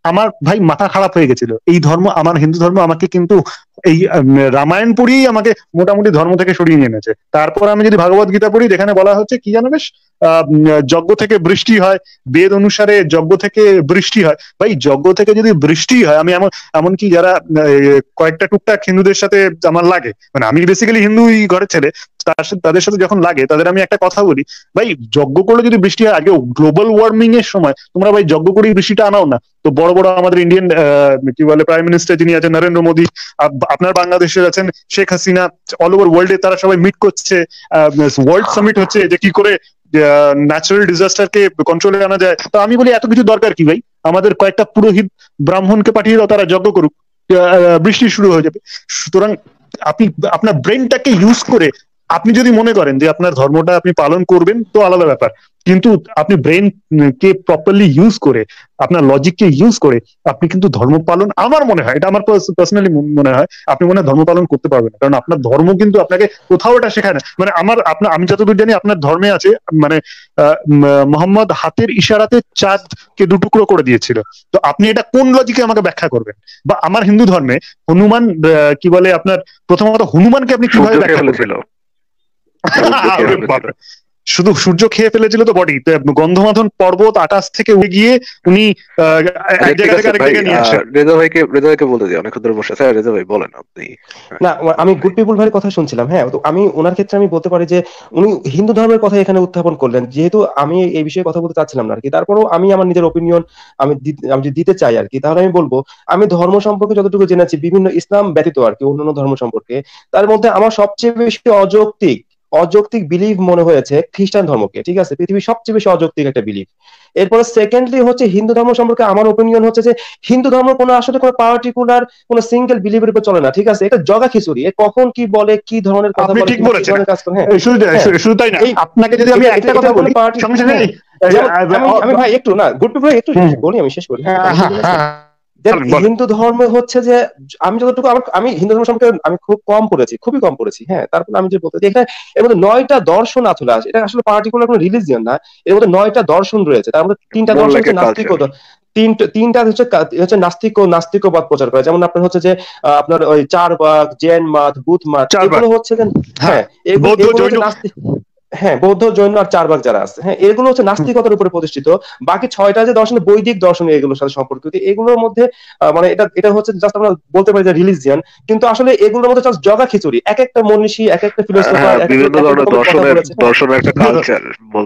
আমার ভাই মাথা খারাপ হয়ে গেছিল। এই ধর্ম, আমার হিন্দু ধর্ম আমাকে কিন্তু এই রামায়ণ পড়িয়েই আমাকে মোটামুটি ধর্ম থেকে সরিয়ে নিয়ে এনেছে। তারপর আমি যদি ভাগবত গীতা পড়ি, যেখানে বলা হচ্ছে কি জানো বেশ, যজ্ঞ থেকে বৃষ্টি হয়, বেদ অনুসারে যজ্ঞ থেকে বৃষ্টি হয়। ভাই যজ্ঞ থেকে যদি বৃষ্টি হয়, আমি এমনকি যারা কয়েকটা টুকটাক হিন্দুদের সাথে আমার লাগে, মানে আমি বেসিক্যালি হিন্দুই ঘরের ছেলে, তাদের সাথে যখন লাগে তাদের আমি একটা কথা বলি, ভাই যজ্ঞ করলে যদি বৃষ্টি হয়, আগে গ্লোবাল ওয়ার্মিং এর সময় তোমরা ভাই যজ্ঞ করেই বৃষ্টিটা আনাও না। তো বড় বড় আমাদের ইন্ডিয়ান কি বলে প্রাইম মিনিস্টার যিনি আছেন নরেন্দ্র মোদী, আপনার বাংলাদেশের আছেন শেখ হাসিনা, অল ওভার ওয়ার্ল্ডে তারা সবাই মিট করছে, ওয়ার্ল্ড সামিট হচ্ছে যে কি করে ন্যাচারাল ডিজাস্টারকে কন্ট্রোলে আনা যায়। তো আমি বলি এত কিছু দরকার কি ভাই, আমাদের কয়েকটা পুরোহিত ব্রাহ্মণকে পাঠিয়ে দাও, তারা যজ্ঞ করুক, বৃষ্টি শুরু হয়ে যাবে। সুতরাং আপনি আপনার ব্রেনটাকে ইউজ করে আপনি যদি মনে করেন যে আপনার ধর্মটা আপনি পালন করবেন, তো আলাদা ব্যাপার, কিন্তু আপনি ব্রেন কে প্রপারলি ইউজ করে, আপনার লজিককে ইউজ করে আপনি কিন্তু ধর্ম পালন, আমার মনে হয়, এটা আমার পার্সোনালি মনে হয়, আপনি মনে হয় ধর্ম পালন করতে পারবেন না। কারণ আপনার ধর্ম কিন্তু আপনাকে কোথাও এটা শেখায় না। মানে আমি যতদূর জানি আপনার ধর্মে আছে, মানে মোহাম্মদ হাতের ইশারাতে চাঁদকে দুটুকরো করে দিয়েছিল। তো আপনি এটা কোন লজিকে আমাকে ব্যাখ্যা করবেন? বা আমার হিন্দু ধর্মে হনুমান, কি বলে আপনার, প্রথমত হনুমানকে আপনি কিভাবে ব্যাখ্যা করবেন? শুধু সূর্য খেয়ে ফেলেছিল তো বডি, গন্ধমাধন পর্বত 28 থেকে উঠে গিয়ে উনি এক জায়গা থেকে আরেক জায়গায় নিয়ে আসেন। রেজা ভাইকে বলতে দিই, অনেক ধরে বসে আছে। রেজা ভাই বলেন আপনি। না, আমি গুড পিপল ভাইয়ের কথা শুনছিলাম। হ্যাঁ, তো আমি ওনার ক্ষেত্রে আমি বলতে পারি যে উনি হিন্দু ধর্মের কথা এখানে উত্থাপন করলেন, যেহেতু আমি এই বিষয়ে কথা বলতে চাচ্ছিলাম না আর কি, তারপরেও আমি আমার নিজের ওপিনিয়ন আমি যদি দিতে চাই আর কি, তাহলে আমি বলবো আমি ধর্ম সম্পর্কে যতটুকু জেনেছি, বিভিন্ন ইসলাম ব্যতীত আর কি অন্যান্য ধর্ম সম্পর্কে, তার মধ্যে আমার সবচেয়ে বেশি অযৌক্তিক বিলিভ মনে হয়েছে খ্রিস্টান ধর্মকে। ঠিক আছে, পৃথিবীর সবচেয়ে বেশি অযৌক্তিক একটা বিলিভ। এরপরে সেকেন্ডলি হচ্ছে হিন্দু ধর্ম সম্পর্কে আমার ওপিনিয়ন হচ্ছে যে হিন্দু ধর্ম আসলে কোনো পার্টিকুলার কোনো সিঙ্গেল বিলিভের উপর চলে না। ঠিক আছে, এটা জগা খিচুড়ি, কখন কি বলে, কি ধরনের কথা বলে, কি ধরনের কাজ করে। হ্যাঁ, শুধু তাই না, আপনাকে যদি আমি একটা কথা বলি, আমি ভাই একটু না গুড পিপল একটু বলি, আমি শেষ করি। হিন্দু ধর্ম হচ্ছে যে আমি যতটুকু আমি হিন্দু ধর্ম সম্পর্কে আমি খুবই কম পড়েছি। হ্যাঁ, তারপর আমি যে বলতে এখানে এর মধ্যে 9টা দর্শন আছে। এটা আসলে পার্টিকুলার কোনো রিলিজিয়ন না, এর মধ্যে 9টা দর্শন রয়েছে। তার মধ্যে 3টা দর্শন হচ্ছে নাস্তিকতা, তিনটা হচ্ছে নাস্তিকবাদ প্রচার করে। যেমন আপনার হচ্ছে যে আপনার ওই চারবাক, জৈন মত, বুদ্ধ মত, এগুলো হচ্ছে হ্যাঁ বৌদ্ধ, জৈন আর চারবাক যারা আছে, হ্যাঁ, এগুলো হচ্ছে নাস্তিকতার উপরে প্রতিষ্ঠিত। বাকি 6টা যে দর্শন, বৈদিক দর্শন, এগুলোর সাথে সম্পর্কিত। এগুলোর মধ্যে মানে এটা হচ্ছে জাস্ট আমরা বলতে পারি যে রিলিজিয়ন, কিন্তু আসলে এগুলোর মধ্যে জাস্ট জগা খিচুড়ি। এক একটা মনীষী, এক একটা ফিলোসফার, বিভিন্ন ধরনের দর্শনের একটা কালচার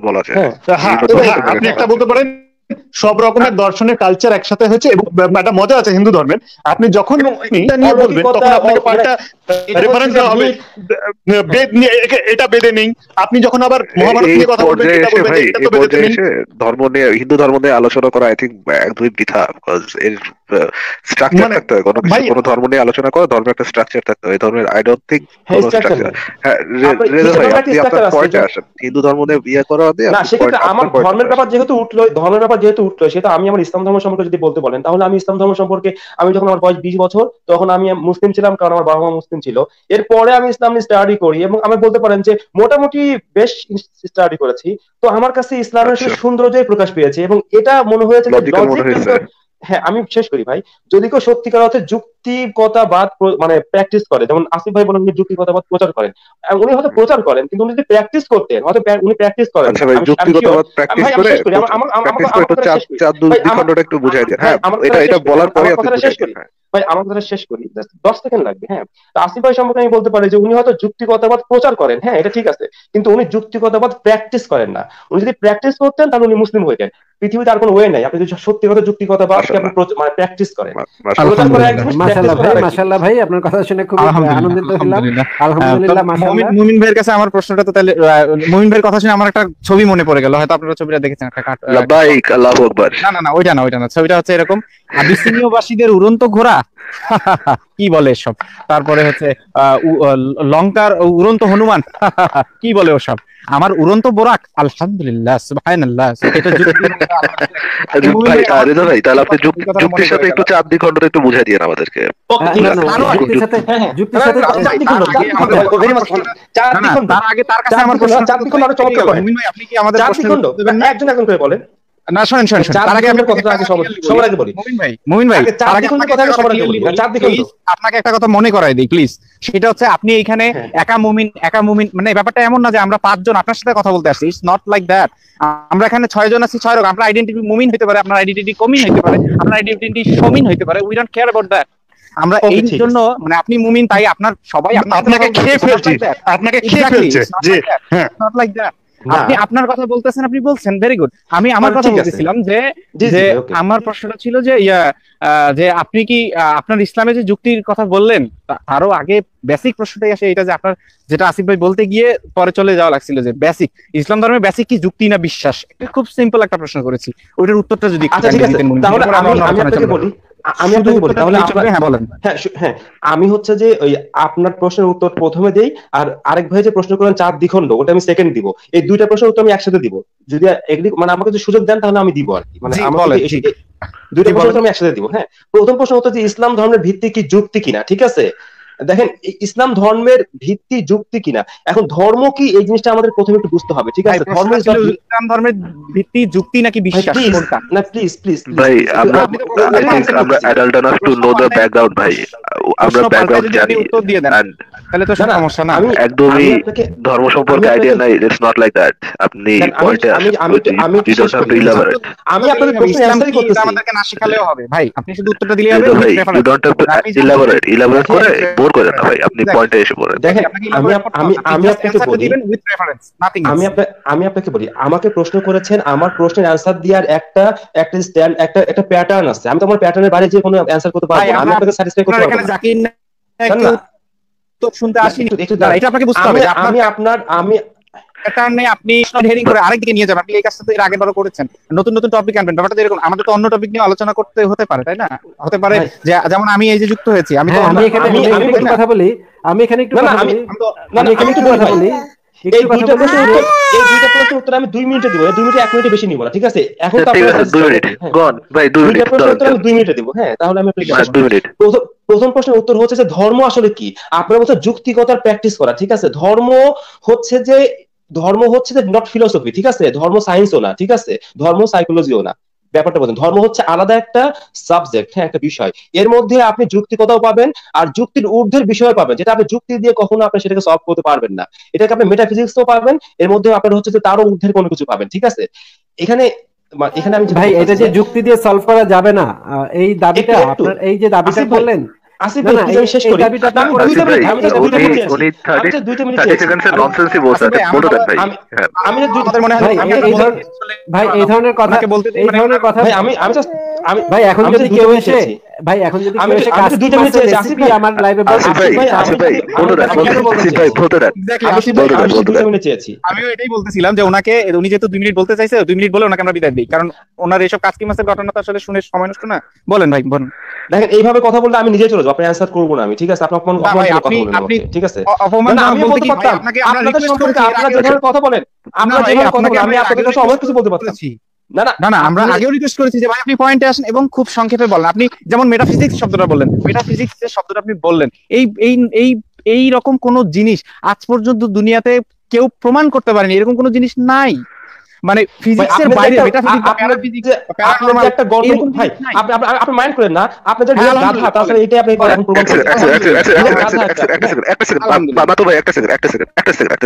বলা যায়। আপনি একটা বলতে পারেন সব রকমের দর্শনের কালচার একসাথে হয়েছে। এবং একটা মজা আছে হিন্দু ধর্মের, আপনি যখন এটা নিয়ে বলবেন তখন আপনাকে পাল্টা রেফারেন্স দেওয়া হবে, বেদ নিয়ে, এটা বেদে নেই। আপনি যখন আবার মহাভারত নিয়ে কথা বলবেন, এটা বলবেন এটা তো বেদে নেই। ধর্ম নিয়ে, হিন্দু ধর্ম নিয়ে আলোচনা করা আই থিংক একদমই বৃথা। বিকজ এর স্ট্রাকচার থাকতে হয়। কোনো ধর্ম নিয়ে আলোচনা করা, ধর্মের একটা স্ট্রাকচার থাকতে হয়। ধর্মের আই ডোন্ট থিংক কোনো স্ট্রাকচার। হ্যাঁ, রেজা ভাই আপনি আপনার পয়েন্টে আসেন। হিন্দু ধর্ম নিয়ে বিয়ে করা দিয়ে না, সেক্ষেত্রে আমার ধর্মের ব্যাপার যেহেতু উঠলো, সেটা আমি আমার ইসলাম ধর্ম সম্পর্কে যদি বলতে বলেন, তাহলে আমি ইসলাম ধর্ম সম্পর্কে, আমি যখন আমার বয়স 20 বছর, তখন আমি মুসলিম ছিলাম, কারণ আমার বাবা মা মুসলিম ছিল। এরপরে আমি ইসলাম নিয়ে স্টাডি করি এবং আমি বলতে পারেন যে মোটামুটি বেশ স্টাডি করেছি। তো আমার কাছে ইসলামের সৌন্দর্যই প্রকাশ পেয়েছে এবং এটা মনে হয়েছে হ্যাঁ, আমি শেষ করি ভাই। যদি কেউ সত্যিকার অর্থে যুক্তিকতাবাদ মানে প্র্যাকটিস করে, যেমন আসিফ ভাই বলেন উনি যুক্তিকতাবাদ প্রচার করেন, উনি হয়তো প্রচার করেন, কিন্তু উনি যদি প্র্যাকটিস করতেন, হয়তো উনি প্র্যাকটিস করেন। আচ্ছা ভাই, যুক্তিকতাবাদ প্র্যাকটিস করে একটু বুঝাই দেন। হ্যাঁ, এটা বলার পরে আপনি বুঝাই দেন। ভাই আমার কথাটা শেষ করি, 10 সেকেন্ড লাগবে। হ্যাঁ, আসিফ ভাই সম্পর্কে আমি বলতে পারি যে উনি হয়তো যুক্তিকতাবাদ প্রচার করেন, হ্যাঁ এটা ঠিক আছে, কিন্তু উনি যুক্তিকতাবাদ প্র্যাকটিস করেন না। উনি যদি প্র্যাকটিস করতেন তাহলে উনি মুসলিম হইতেন। পৃথিবীতে আর কোনো ওয়ে নাই, আপনি যদি সত্যি কথা যুক্তিকতাবাদকে আপনি মানে প্র্যাকটিস করেন। মাশাআল্লাহ ভাই, আপনার কথা শুনে খুব আনন্দিত হলাম। আলহামদুলিল্লাহ। মাশাআল্লাহ। মুমিন ভাইয়ের কাছে আমার প্রশ্নটা তো তাহলে, মুমিন ভাইয়ের কথা শুনে আমার একটা ছবি মনে পড়ে গেল, হয়তো আপনারা ছবিটা দেখেছেন, একটা লাব্বাইক আল্লাহু আকবার। না ওইটা না, ছবিটা হচ্ছে এরকম, আবিসিনীয়বাসীদের উড়ন্ত ঘোড়া কি বলে সব, তারপরে হচ্ছে লঙ্কার উড়ন্ত হনুমান কি বলে ওসব, আমার উড়ন্ত বোরাক, আলহামদুলিল্লাহ সুবহানাল্লাহ। এটা রেজা ভাই, তাহলে আপনি যুক্তির সাথে একটু চাঁদ দ্বিখণ্ডটা একটু বুঝাই দিয়েন আমাদেরকে। তার আগে তার কাছে আমার প্রশ্ন, আপনি কি আমাদের প্রশ্ন একজন করে বলেন। না শুনেন তার আগে আমি সবার আগে বলি মুমিন ভাই চার দ্বিখণ্ডের কথা সবার আগে বলি, চার দ্বিখণ্ড। আপনাকে একটা কথা মনে করাই দিই প্লিজ, সেটা হচ্ছে আপনি এখানে একা মুমিন মানে ব্যাপারটা এমন না যে আমরা 5 জন আপনার সাথে কথা বলতে আসছি, ইটস নট লাইক দ্যাট। আমরা এখানে 6 জন আছি, 6 রকম। আপনার আইডেন্টিটি মুমিন হতে পারে, আপনার আইডেন্টিটি কমিন হতে পারে, আপনার আইডেন্টিটি শমিন হতে পারে, we don't care about that. আমরা এই জন্য মানে আপনি মুমিন তাই আপনার সবাই আপনাকে খেয়ে ফেলছে যে হ্যাঁ নট লাইক দ্যাট। আপনি আপনার কথা বলতেছেন, আপনি বলছেন ভেরি গুড। আমি আমার কথা বলতেছিলাম যে আমার প্রশ্নটা ছিল যে যে আপনি কি আপনার ইসলামে যে যুক্তির কথা বললেন তারও আগে বেসিক প্রশ্নটাই আসে এটা যে আপনার যেটা আসিফ ভাই বলতে গিয়ে পরে চলে যাওয়া লাগছিল যে বেসিক ইসলাম ধর্মের বেসিক কি যুক্তি না বিশ্বাস। এটা খুব সিম্পল একটা প্রশ্ন করেছি, ওইটার উত্তরটা যদি তাহলে আমি আপনাকে বলি, আমি আপনাকে বলি তাহলে হ্যাঁ বলেন। হ্যাঁ আমি হচ্ছে যে ওই আপনার প্রশ্নের উত্তর প্রথমে দেই, আর আরেক ভাই যে প্রশ্ন করেন চার দ্বিখণ্ড ওটা আমি সেকেন্ড দিব। এই দুইটা প্রশ্নের উত্তর আমি একসাথে দিব, যদি মানে আমাকে যদি সুযোগ দেন তাহলে আমি দিব আর কি। মানে দুইটা প্রশ্ন উত্তর আমি একসাথে দিব। হ্যাঁ, প্রথম প্রশ্ন হচ্ছে যে ইসলাম ধর্মের ভিত্তি কি যুক্তি কিনা। ঠিক আছে, দেখেন ইসলাম ধর্মের ভিত্তি যুক্তি কিনা, এখন ধর্ম কি এই জিনিসটা আমাদের প্রথমে একটু বুঝতে হবে। ঠিক আছে, ইসলাম ধর্মের ভিত্তি যুক্তি নাকি বিশ্বাস? না প্লিজ ভাই আমরা adult enough to know the background ভাই, আমরা ব্যাকগ্রাউন্ড জানি, উত্তর দিয়ে দেন তাহলে তো সমস্যা না। একদমই ধর্ম সম্পর্কে আইডিয়া নাই, ইটস নট লাইক দ্যাট। আপনি পয়েন্টে আমি আপনাদের প্রশ্ন অ্যানসারই করতেছি, আমাদেরকে না শিখালেও হবে ভাই, আপনি শুধু উত্তরটা দিলেই হবে। You don't have to elaborate করে বোর করেন না ভাই, আপনি পয়েন্টে এসে পড়েন। দেখেন আমি আপনাকে বলি, আমি আপনাকে বলি, আমাকে প্রশ্ন করেছেন, আমার প্রশ্নের অ্যানসার দেওয়ার একটা স্ট্যান্ড একটা প্যাটার্ন আছে। আমি তো আমার প্যাটার্নের বাইরে যে কোনো অ্যানসার করতে পারবো না, আমি আপনাকে স্যাটিসফাই করতে পারবো না। জাকির না তো শুনতে আসিনি, এটা আপনাকে বুঝতে হবে। আমি প্যাটার্ন নেই, আপনি হেডিং করে আরেকদিকে নিয়ে যাবেন। আপনি এই কাজটা তো এর আগের বারও করেছেন, নতুন টপিক আনবেন। ব্যাপারটা এরকম, আমাদের তো অন্য টপিক নিয়ে আলোচনা করতে হতে পারে, তাই না? হতে পারে যে যেমন আমি এই যে যুক্ত হয়েছি, আমি একটু কথা বলি, আমি এখানে একটু কথা বলি। এই দুইটা প্রশ্নের উত্তর আমি 2 মিনিটে দিব, 2 মিনিটে 1 মিনিটে বেশি নিব না। ঠিক আছে, এখন তো 2 মিনিট গন ভাই, 2 মিনিট উত্তর আমি 2 মিনিটে দিব। হ্যাঁ, তাহলে আমি 2 মিনিট। প্রথম প্রশ্নের উত্তর হচ্ছে যে ধর্ম আসলে কি। আপনার মতো যুক্তিগতার প্র্যাকটিস করা। ঠিক আছে, ধর্ম হচ্ছে যে নট ফিলোসফি। ঠিক আছে, ধর্ম সায়েন্সও না। ঠিক আছে, ধর্ম সাইকোলজিও না। ব্যাপারটা বলছেন, ধর্ম হচ্ছে আলাদা একটা সাবজেক্ট, হ্যাঁ, একটা বিষয়। এর মধ্যে আপনি যুক্তিকতাও পাবেন আর যুক্তির ঊর্ধ্বের বিষয় পাবেন, যেটা আপনি যুক্তি দিয়ে কখনো আপনি সেটাকে সলভ করতে পারবেন না। এটাকে আপনি মেটাফিজিক্সও পাবেন, এর মধ্যে আপনার হচ্ছে যে তারও ঊর্ধ্বের কোনো কিছু পাবেন। ঠিক আছে, এখানে আমি ভাই এটা যে যুক্তি দিয়ে সলভ করা যাবে না, এই দাবিটা আপনার, এই যে দাবিটা করলেন আসিফ ভাই, আমি শেষ করি। ভাই এই ধরনের কথা ভাই এখন যদি কেউ এসে আমার লাইভে আমিও এটাই বলতেছিলাম যে ওনাকে, উনি যেহেতু 2 মিনিট বলতে চাইছে, 2 মিনিট বলে ওনাকে আমরা বিদায় দিই, কারণ ওনার এইসব কাজকি মাছের ঘটনা তো আসলে শুনে সময় নষ্ট না। বলেন ভাই, বলেন। দেখেন এইভাবে কথা বললে আমি নিজে চলে যাবো, আপনি অ্যানসার করবো না আমি। ঠিক আছে, আপনি অপমান কথা বলেন। ঠিক আছে, আমি বলতে পারতাম আপনাদের সম্পর্কে আপনারা যেভাবে কথা বলেন, আমি আপনাদের কাছে অনেক কিছু বলতে পারতাম। না আমরা আগেও রিকোয়েস্ট করেছি যে ভাই আপনি পয়েন্টে আসেন এবং খুব সংক্ষেপে বলেন। আপনি যেমন মেটাফিজিক্স শব্দটা বললেন, মেটাফিজিক্স এর শব্দটা আপনি বললেন, এই রকম কোন জিনিস আজ পর্যন্ত দুনিয়াতে কেউ প্রমাণ করতে পারেনি, এরকম কোন জিনিস নাই। মানে ফিজিক্সের বাইরে মেটাফিজিক্স আপনাদের একটা গল্প ভাই, আপনি মাইন্ড করেন না, আপনাদের গাধা, তাছাড়া এটাই আপনি এখন প্রমাণ করেন। একটা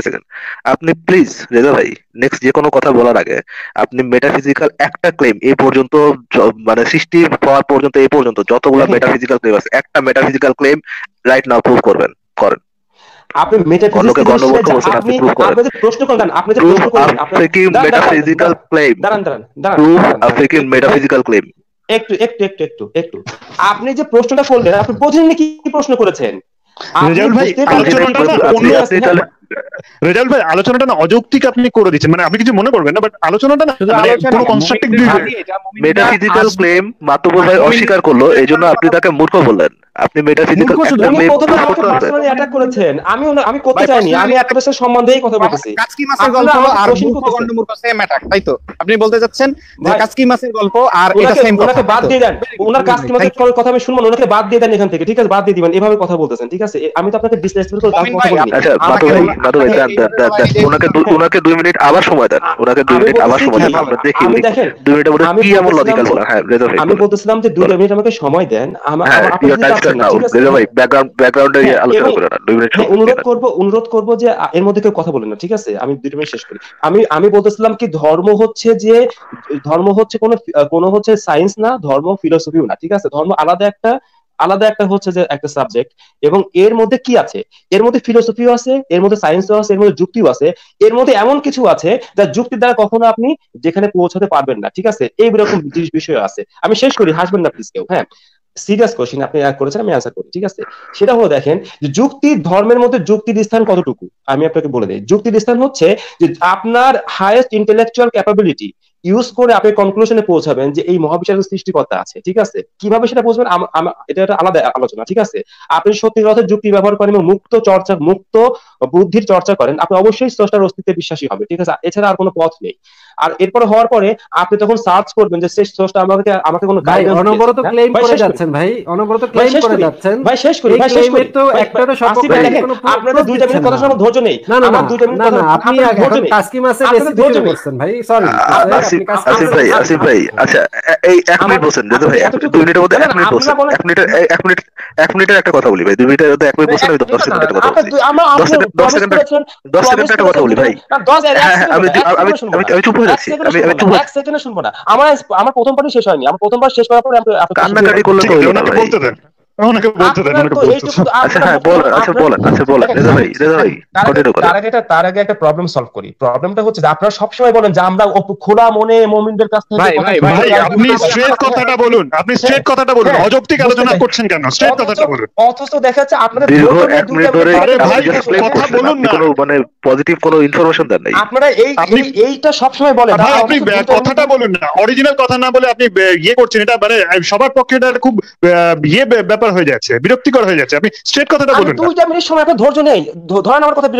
সেকেন্ড আপনি প্লিজ রেজা ভাই, নেক্সট যে কোনো কথা বলার আগে আপনি মেটাফিজিক্যাল একটা ক্লেম এই পর্যন্ত, মানে সৃষ্টি হওয়ার পর্যন্ত এই পর্যন্ত যতগুলো মেটাফিজিক্যাল ক্লেম আছে, একটা metaphysical claim right now prove করেন। আপনি প্রশ্ন করেন, আপনি যে প্রশ্ন করেন মেটাফিজিক্যাল ক্লেম, মেটাফিজিক্যাল ক্লেম একটু আপনি যে প্রশ্নটা করলেন, আপনি প্রতিদিন কি প্রশ্ন করেছেন? রেজাল্ট ভাই আলোচনাটা না অযৌক্তিক আপনি করে দিচ্ছেন, মানে আপনি কিছু মনে করবেন না, বাট আলোচনাটা না কোনো কনস্ট্রাকটিভ মেটাফিজিক্যাল ক্লেম মাতুবর ভাই অস্বীকার করলো, এই জন্য আপনি তাকে মূর্খ বললেন। আপনি মেটাফিজিক্যাল মূর্খ শুধু। একটা উনি মেয়ে প্রথমে প্রুফ আমাকে করতে পারবেন? পার্সোনালি অ্যাটাক করেছেন, আমি করতে ভাই চাইনি, আমি পার্সোনালি একটা দেশের সম্বন্ধেই কথা বলতেছি। কাচকি মাছের আপনারা গল্প আমাকে আর কোশ্চেন মূর্খ করতেছেন। গন্ড মূর্খ সেম অ্যাটাক, তাই তো? আপনি বলতে চাচ্ছেন যে ভাই কাচকি মাছের গল্প আর এটা ওনাকে সেম কথা, ওনাকে বাদ তাই তো? দিয়ে দেন, Very good, ওনার very কাজ good, কি মাসের thank you. কথা আমি শুনবো না, ওনাকে বাদ দিয়ে দেন এখান থেকে, ঠিক আছে? বাদ দিয়ে দিবেন, এভাবে কথা বলতেছেন, ঠিক আছে? আমি তো আপনাকে ডিসরেসপেক্ট করে মমিন কথা ভাই, বলিনি। আচ্ছা আমাকে মাধু ভাই দেন দেন দেন দেন ওনাকে 2 মিনিট আবার সময় দেন, ওনাকে 2 আমি মিনিট আবার বলতেছি সময় কি, দেন, আমরা দেখি আমি উনি দেখেন 2 মিনিটের মধ্যে আমি কি এমন বলতেছিলাম লজিক্যাল যে বলা। হ্যাঁ রেজা ভাই আমি বলেন। বলতেছিলাম যে 2 মিনিট আমাকে সময় দেন, হ্যাঁ আপনি ইউর যদি টাইম চাচ্ছেন স্টার্ট না, নাও ঠিক আছে? রেজা ভাই, ব্যাকগ্রাউন্ডে হ্যাঁ আলোচনা এবং করে না, 2 মিনিট হ্যাঁ সময় দিয়ে দেন। অনুরোধ করব যে এর মধ্যে কেউ কথা বলেন না, ঠিক আছে? আমি 2 মিনিট শেষ করি। আমি বলতেছিলাম কি, ধর্ম হচ্ছে কোনো হচ্ছে সায়েন্স না, ধর্ম ফিলোসফিও না, ঠিক আছে? ধর্ম আলাদা একটা হচ্ছে যে একটা সাবজেক্ট, এবং এর মধ্যে কি আছে? এর মধ্যে ফিলোসফিও আছে, এর মধ্যে সায়েন্সও আছে, এর মধ্যে যুক্তিও আছে, এর মধ্যে এমন কিছু আছে যা যুক্তির দ্বারা কখনো আপনি যেখানে পৌঁছাতে পারবেন না, ঠিক আছে? এইরকম বিষয় আছে। আমি শেষ করি, হাসবেন না প্লিজ কেউ। হ্যাঁ, সিরিয়াস কোশ্চেন আপনি করেছেন, আমি অ্যান্সার করি, ঠিক আছে? সেটা হলো, দেখেন যে ধর্মের মধ্যে যুক্তির স্থান কতটুকু আমি আপনাকে বলে দিই। যুক্তির স্থান হচ্ছে যে আপনার হাইয়েস্ট ইন্টেলেকচুয়াল ক্যাপাবিলিটি ইউজ করে আপনি কনক্লুশনে পৌঁছাবেন যে এই মহাবিশ্বের সৃষ্টিকর্তা আছে, ঠিক আছে? কিভাবে সেটা পৌঁছবেন এটা একটা আলাদা আলোচনা, ঠিক আছে? আপনি সত্যি কথা যুক্তি ব্যবহার করেন এবং মুক্ত বুদ্ধির চর্চা করেন, আপনি অবশ্যই স্রষ্টার অস্তিত্বে বিশ্বাসী হবে, ঠিক আছে? এছাড়া আর কোনো পথ নেই। আর এরপরে হওয়ার পরে আপনি তখন সার্চ করবেন যে শেষ স্রষ্টা আমাকে কোনো ভাই গাইডেন্স অনবরত দিয়েছে। ক্লেম ভাই করে শেষ করি, যাচ্ছেন, ভাই অনবরত ভাই ক্লেম শেষ করে করি, যাচ্ছেন। ভাই শেষ করি, এই ভাই শেষ করি। ক্লেমের তো একটারও আসিফ ভাই সপক্ষে দেখেন, কোনো আপনাদের প্রুফ 2টা মিনিট দিচ্ছেন কথা না। শোনার ধৈর্য নেই। না না না আমার 2টা মিনিট না কথা না, শোনার আপনি আপনাদের ধৈর্য এখন নেই, কাস্কি মাসের আপনাদের রেসিপি ধৈর্য শুরু নেই। করছেন ভাই, সরি আসিফ আপনি কাস্কি মাসের আসিফ ভাই আচ্ছা এই 1 মিনিট বলছেন রেজা ভাই, 2 মিনিটের মধ্যে 1 মিনিট বলছেন, 1 মিনিটের একটা কথা বলি ভাই, 2 মিনিটের মধ্যে 1 মিনিট বলছেন, আমি 10 সেকেন্ডের একটা কথা বলছি। 10 সেকেন্ডের একটা কথা বলি ভাই। হ্যাঁ হ্যাঁ আমি চুপ হয়ে যাচ্ছি, আমি চুপ হয়ে এক সেকেন্ড শুনবো না। আমার প্রথম পার্টি শেষ হয়নি, আমার প্রথম পার্ট শেষ করার পরে আপনি কান্নাকাটি করলে তো হইলো না ওনাকে ভাই। বলতে দেন, ওনাকে বলতে দেন, ওনাকে বলতে দেন। আচ্ছা হ্যাঁ বলেন রেজা ভাই কন্টিনিউ করেন। তার আগে একটা প্রবলেম সলভ করি। প্রবলেমটা হচ্ছে যে আপনারা সবসময় বলেন যে আমরা খোলা মনে মুমিনদের কাছ থেকে কথা শুনি। ভাই আপনি স্ট্রেট কথাটা বলুন, অযৌক্তিক আলোচনা করছেন কেন? স্ট্রেট কথাটা বলুন। অথচ দেখা যাচ্ছে আপনাদের দীর্ঘ ধৈর্য নিয়ে 1 মিনিট ধরে আরে আপনি ভাই, just explain কথা করছেন, বলুন আপনি না। কোনো মানে পজিটিভ কোনো ইনফরমেশন দেন নাই। আপনারা এইটা সবসময় বলেন। ভাই আপনি কথাটা বলুন না, অরিজিনাল কথা না বলে আপনি ইয়ে করছেন, এটা মানে সবার পক্ষে এটা খুব ব্যাপার হয়ে যাচ্ছে, বিরক্তিকর হয়ে যাচ্ছে। আপনি স্ট্রেট কথাটা বলুন না। 2টা মিনিট সময় আপনার ধৈর্য নেই। ধরেন আমার কথা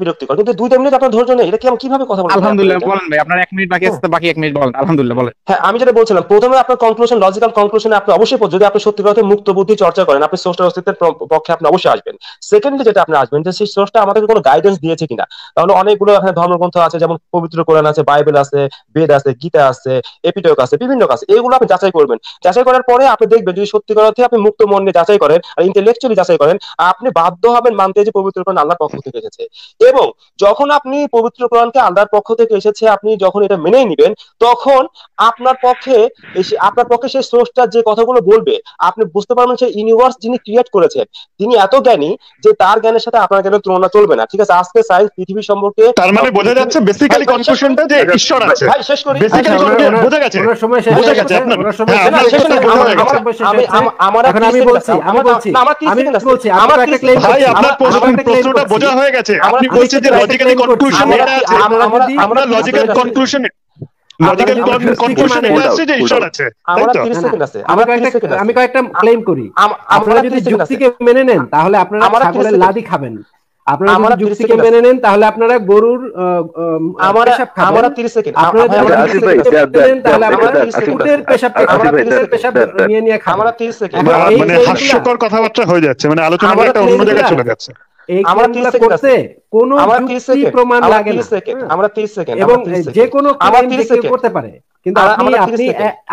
বিরক্তিকর, কিন্তু 2টা মিনিট আপনার ধৈর্য নেই, এটা কিভাবে কথা বলবেন? আলহামদুলিল্লাহ বলেন ভাই, আপনার 1 মিনিট বাকি আছে, বাকি 1 মিনিট বলেন। আলহামদুলিল্লাহ বলেন। হ্যাঁ, আমি যেটা বলছিলাম, প্রথমে আপনার কনক্লুশন, লজিক্যাল কনক্লুশনে আপনি অবশ্যই যদি আপনি সত্যি কথা মুক্ত বুদ্ধি চর্চা করেন, আপনি স্রষ্টার অস্তিত্বের পক্ষে আপনি অবশ্যই আসবেন। সেকেন্ডলি যেটা আপনি আসবেন যে সেই স্রষ্টা আমাদেরকে কোনো গাইডেন্স দিয়েছে কিনা। তাহলে অনেকগুলো এখানে ধর্মগ্রন্থ আছে, যেমন পবিত্র কোরআন আছে, বাইবেল আছে, বেদ আছে, গীতা আছে, এপিটক আছে, বিভিন্ন আছে, এগুলো আপনি যাচাই করবেন। যাচাই করার পরে আপনি দেখবেন যদি সত্যিকার অর্থে আপনি মুক্ত মন নিয়ে যাচাই করেন আর ইন্টেলেকচুয়ালি যাচাই করেন, আপনি বাধ্য হবেন মানতে যে পবিত্র কোরআন আল্লাহর পক্ষ থেকে এসেছে। এবং যখন আপনি পবিত্র কোরআনকে আল্লাহর পক্ষ থেকে এসেছে আপনি যখন এটা মেনে নিবেন, তখন আপনার পক্ষে সেই স্রষ্টা যে কথাগুলো বলবে, আপনি বুঝতে পারবেন সেই ইউনিভার্স যিনি ক্রিয়েট করেছেন তিনি এত জ্ঞানী যে তার জ্ঞানের সাথে আপনার জ্ঞানের তুলনা চলবে না, ঠিক আছে? আজকে সায়েন্স পৃথিবী সম্পর্কে, তার মানে বোঝা যাচ্ছে বেসিক্যালি কনক্লুশনটা যে ঈশ্বর আছে। ভাই শেষ করি, বেসিক্যালি বোঝা গেছে, ওনার সময় শেষ বোঝা হয়ে গেছে গেছে, আপনার। ওনার সময় হ্যাঁ, শেষ হয়ে গেছে, বোঝা গেছে। আমি বলছি ভাই আপনার প্রশ্নটা বোঝা হয়ে গেছে। আপনি বলছেন যে লজিক্যালি কনক্লুশন এটা আছে, আমরা লজিক্যাল কনক্লুশন এটা আছে যে ঈশ্বর আছে, তাই তো? 30 সেকেন্ড আছে, আমি কয়েকটা ক্লেম করি। আপনারা যদি যুক্তিকে মেনে নেন তাহলে আপনারা ছাগলের লাদি খাবেন, আপনারা যদি যুক্তিকে মেনে নেন তাহলে আপনারা গরুর পেশাব খাবেন। আমরা 30 সেকেন্ড, আপনারা যদি যুক্তিকে মেনে নেন তাহলে আপনারা উটের পেশাব নিয়ে খাবেন। আমরা 30 সেকেন্ড, মানে হাস্যকর কথাবার্তা হয়ে যাচ্ছে, মানে আলোচনাটা একটা অন্য জায়গায় চলে যাচ্ছে। আমরা 30 সেকেন্ড করতে কোনো যুক্তি প্রমাণ লাগে না। আমরা 30 সেকেন্ড এবং যে কোনো ক্লেম যে কেউ করতে পারে, কিন্তু আপনি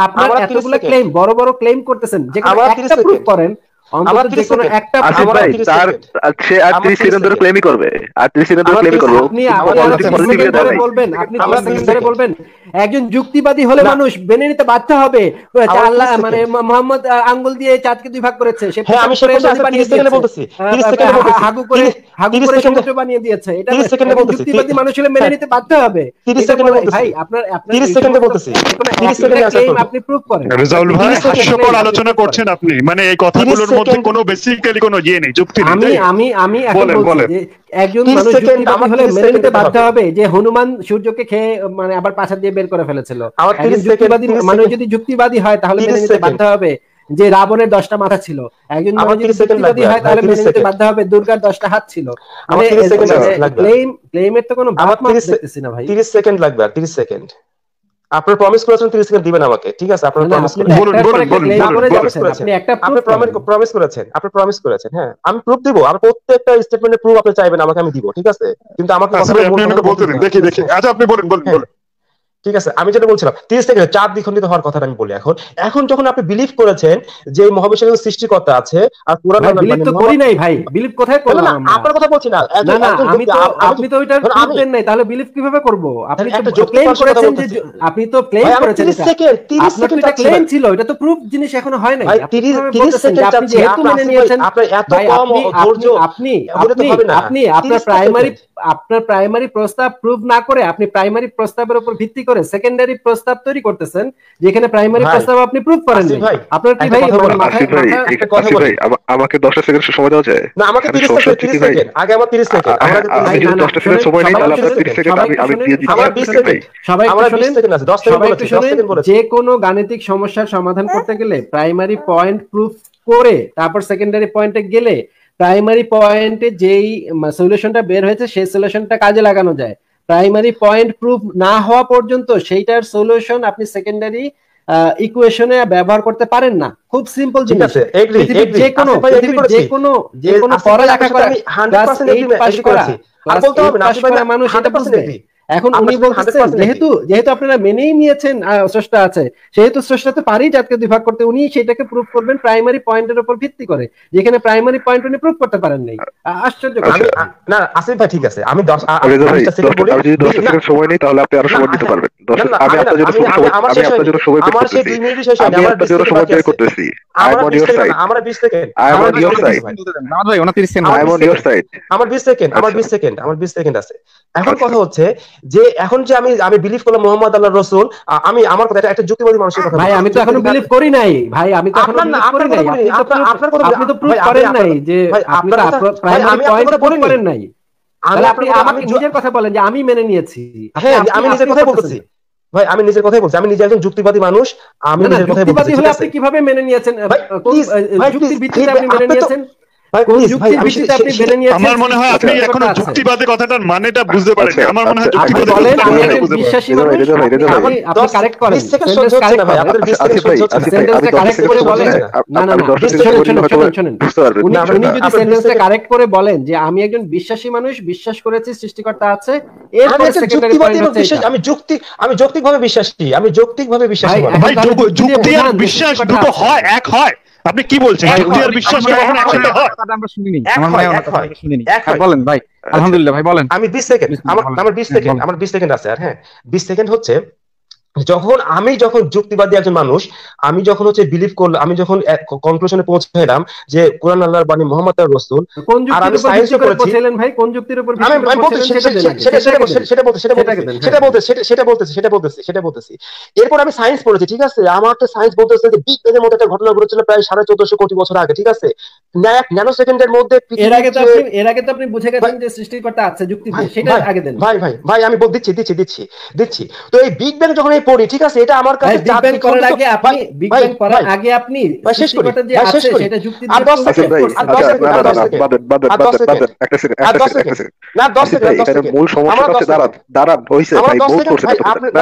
আপনার এতগুলো ক্লেম বড় বড় ক্লেম করতেছেন, যে কোনো একটা প্রুফ করেন, অন্তত যে কোনো একটা। আসিফ ভাই তার সে আর 30 সেকেন্ড ধরে ক্লেমই করবে, আর 30 সেকেন্ড ধরে ক্লেমই করবে। আপনি বলবেন একজন যুক্তিবাদী হলে মানুষ মেনে নিতে বাধ্য হবে আল্লাহ মানে মোহাম্মদ আঙ্গুল দিয়ে চাঁদকে 2 ভাগ করেছে, সে আমি 30 সেকেন্ডে বলতেছি, 30 সেকেন্ডে বলতেছি, হাগু করে সমুদ্র বানিয়ে দিয়েছে, এটা 30 সেকেন্ডে বলতেছি, যুক্তিবাদী মানুষ হলে মেনে নিতে বাধ্য হবে। 30 সেকেন্ডে বলতেছি ভাই আপনার 30 সেকেন্ডে বলতেছি, 30 সেকেন্ডে আপনি প্রুফ করেন। রেজাউল ভাই হাস্যকর আলোচনা করছেন আপনি, মানে এই কথাগুলোর মধ্যে কোনো বেসিক্যালি কোনো ইয়ে নেই, যুক্তি নেই। আমি এখন বলছি যে একজন মানুষ যুক্তিবাদী হলে মেনে নিতে বাধ্য হবে যে হনুমান সূর্যকে খেয়ে মানে আবার পাছা দিয়ে বের করে ফেলেছিল। একজন যুক্তিবাদী মানুষ যদি যুক্তিবাদী হয় তাহলে মেনে নিতে বাধ্য হবে যে রাবণের 10টা মাথা ছিল, একজন আমার মানুষ যদি 30 সেকেন্ড যুক্তিবাদী লাগবে হয় তাহলে 30 মেনে নিতে সেকেন্ড বাধ্য হবে দুর্গার 10টা হাত ছিল। আমার 30 সেকেন্ড লাগবে ক্লেইমের তো কোনো আমার বাপ মাপ দেখতেছি না ভাই। 30 সেকেন্ড লাগবে আর 30 সেকেন্ড আপনার প্রমিস করেছেন 30 সেকেন্ড দিবেন আমাকে, ঠিক আছে? আপনার না, প্রমিস আপনি করেছেন, বলুন, একটার পর বলুন, একটা বলুন, ক্লেম বলুন, করে বলুন। যাচ্ছেন, আপনি একটা আপনি প্রুফ প্রমিস করেছেন, হ্যাঁ আমি প্রুফ দিব, আর প্রত্যেকটা স্টেটমেন্টের প্রুফ আপনি চাইবেন আমাকে, আমি দিব, ঠিক আছে? কিন্তু আমাকে আচ্ছা ভাই, আপনি আমাকে বলতে দিন, দেখি দেখি। আচ্ছা আপনি বলুন, বলুন, বলুন। ঠিক আছে, আমি যেটা বলছিলাম 30 সেকেন্ড চার দ্বিখণ্ডিত হওয়ার কথাটা আমি বলি। এখন যখন আপনি বিলিভ করেছেন যে এই মহাবিশ্বের সৃষ্টিকর্তা আছে আর কোরআন ভাই বিলিভ তো করি নাই ভাই, বিলিভ কোথায় করলাম আমরা? আপনার কথা বলছি না, না না, আমি তো আপনি তো ওইটার প্রুফ দেন নাই, তাহলে বিলিভ কিভাবে করব? আপনি তো ক্লেম করেছেন যে আপনি তো ক্লেম করেছেন, 30 সেকেন্ড 30 সেকেন্ড এটা ক্লেম ছিল, এটা তো প্রুফ জিনিস এখনো হয় নাই। ভাই 30 সেকেন্ড আপনি যেহেতু মেনে নিয়েছেন, আপনার এত কম ধৈর্য আপনি আপনার প্রাইমারি প্রস্তাব প্রুভ না করে আপনি প্রাইমারি প্রস্তাবের উপর ভিত্তি করে সেকেন্ডারি প্রস্তাব তৈরি করতেছেন, যেখানে প্রাইমারি প্রস্তাব আপনি প্রুভ করেন নাই। আপনার কি ভাই আমাকে 10টা সেকেন্ড সময় দেওয়া যায়? না, আমাকে 30 সেকেন্ড আগে, আমার 30 সেকেন্ড, আমি যদি 10টা সেকেন্ড সময় নেই তাহলে আপনার 30 সেকেন্ড আমি দিয়ে দিচ্ছি। আমার 20 সেকেন্ড, সবাই আমার 20 সেকেন্ড আছে, 10 সেকেন্ড বলেছি, 10 সেকেন্ড বলেছি। যে কোনো গাণিতিক সমস্যার সমাধান করতে গেলে প্রাইমারি পয়েন্ট প্রুফ করে তারপর সেকেন্ডারি পয়েন্টে গেলে প্রাইমারি পয়েন্টে যেই সলিউশনটা বের হয়েছে সেই সলিউশনটা কাজে লাগানো যায়। প্রাইমারি পয়েন্ট প্রুফ না হওয়া পর্যন্ত সেইটার সলিউশন আপনি সেকেন্ডারি ইকুয়েশনে ব্যবহার করতে পারেন না। খুব সিম্পল জিনিস। যে কোনো পড়ালেখা করা ক্লাস 8 পাস করা মানুষ এটা বুঝবে। এখন উনি বলতেছেন যেহেতু আপনারা মেনেই নিয়েছেন স্রষ্টা আছে, সেহেতু স্রষ্টা তো পারি জাতকে দুই ভাগ করতে, উনি সেটাকে প্রুফ করবেন প্রাইমারি পয়েন্টের উপর ভিত্তি করে, যেখানে প্রাইমারি পয়েন্ট উনি প্রুফ করতে পারেন নাই। আশ্চর্য না আসিফ ভাই, ঠিক আছে আমি 10 সেকেন্ড বলি। আমি যদি 10 সেকেন্ড সময় নেই তাহলে আপনি আরো সময় দিতে পারবেন। আমি আপনার জন্য সময় বের করতেছি। আমি আপনার জন্য সময় বের করতেছি। আমার 20 সেকেন্ড, আমার 20 সেকেন্ড, আমার 20 সেকেন্ড আছে। এখন কথা হচ্ছে যে এখন যে আমি বিলিভ করলাম মোহাম্মদ আল্লাহ রাসূল, আমি আমার কথা একটা যুক্তিবাদী মানুষের কথা ভাই, আমি তো এখনো বিলিভ করি নাই ভাই, আমি তো এখনো বিলিভ করি নাই। আপনি তো প্রুফ করেন নাই যে আপনি প্রাইমারি পয়েন্ট প্রুফ করেন নাই। আপনি আমাকে নিজের কথা বলেন যে আমি মেনে নিয়েছি। হ্যাঁ, আমি নিজের কথাই বলতেছি ভাই, আমি নিজের কথাই বলছি, আমি নিজে একজন যুক্তিবাদী মানুষ, আমি নিজের কথাই বলতেছি। ঠিক আছে, আপনি কিভাবে মেনে নিয়েছেন? যুক্তির ভিত্তিতে আপনি মেনে নিয়েছেন? আমার মনে হয় আপনি এখনো যুক্তিবাদী কথাটার মানেটা বুঝতে পারেননি। আমার মনে হয় বিশ্বাসী মানুষ, আপনি কারেক্ট করেন। সেন্টেন্স কারেক্ট করেন। আমাদের 20 সেকেন্ড সেন্টেন্সটা কারেক্ট করে বলেন। না না, শুনুন, উনি যদি সেন্টেন্সটা কারেক্ট করে বলেন যে আমি একজন বিশ্বাসী মানুষ, বিশ্বাস করেছি সৃষ্টিকর্তা আছে, এরপর সেকেন্ডারি পয়েন্ট হচ্ছে আমি যৌক্তিকভাবে বিশ্বাসী, আমি যৌক্তিকভাবে বিশ্বাসী। ভাই যুক্তি আর বিশ্বাস দুটো হয়, এক হয়? আপনি কি বলছেন? যুক্তি আর বিশ্বাস কখনো একসাথে হয়? আমরা শুনিনি, আমরা শুনিনি। বলেন ভাই, আলহামদুলিল্লাহ ভাই, বলেন। আমি 20 সেকেন্ড, আমার 20 সেকেন্ড আছে। আর হ্যাঁ, 20 সেকেন্ড হচ্ছে যখন যুক্তিবাদী একজন মানুষ, আমি যখন হচ্ছে বিলিভ করলাম, আমি যখন কনক্লুশনে পৌঁছাইলাম যে কোরআন আল্লাহর বাণী, মুহাম্মদ তার রাসূল, আর আমি সায়েন্স করেছি। ভাই কোন যুক্তির উপর সেটা বলতেছি। এরপর আমি সায়েন্স পড়েছি, ঠিক আছে? আমাকে সায়েন্স বলতেছে যে বিগ ব্যাং এর মতো একটা ঘটনা ঘটেছিল প্রায় 1450 কোটি বছর আগে, ঠিক আছে? ন্যানো সেকেন্ডের মধ্যে। এর আগে তো আপনি বুঝে গেছেন যে সৃষ্টিকর্তা আছে, যুক্তি সেটা আগে দেন। ভাই আমি দিচ্ছি। তো এই বিগ ব্যাং যখন পড়ি, ঠিক আছে, এটা আমার কাছে বিগ ব্যাং করার আগে আপনি সৃষ্টিকর্তা যে আছে সেটা যুক্তি দিয়ে 10 সেকেন্ড মূল সমস্যা হচ্ছে দাঁড়ান হইছে ভাই, বহুত করছেন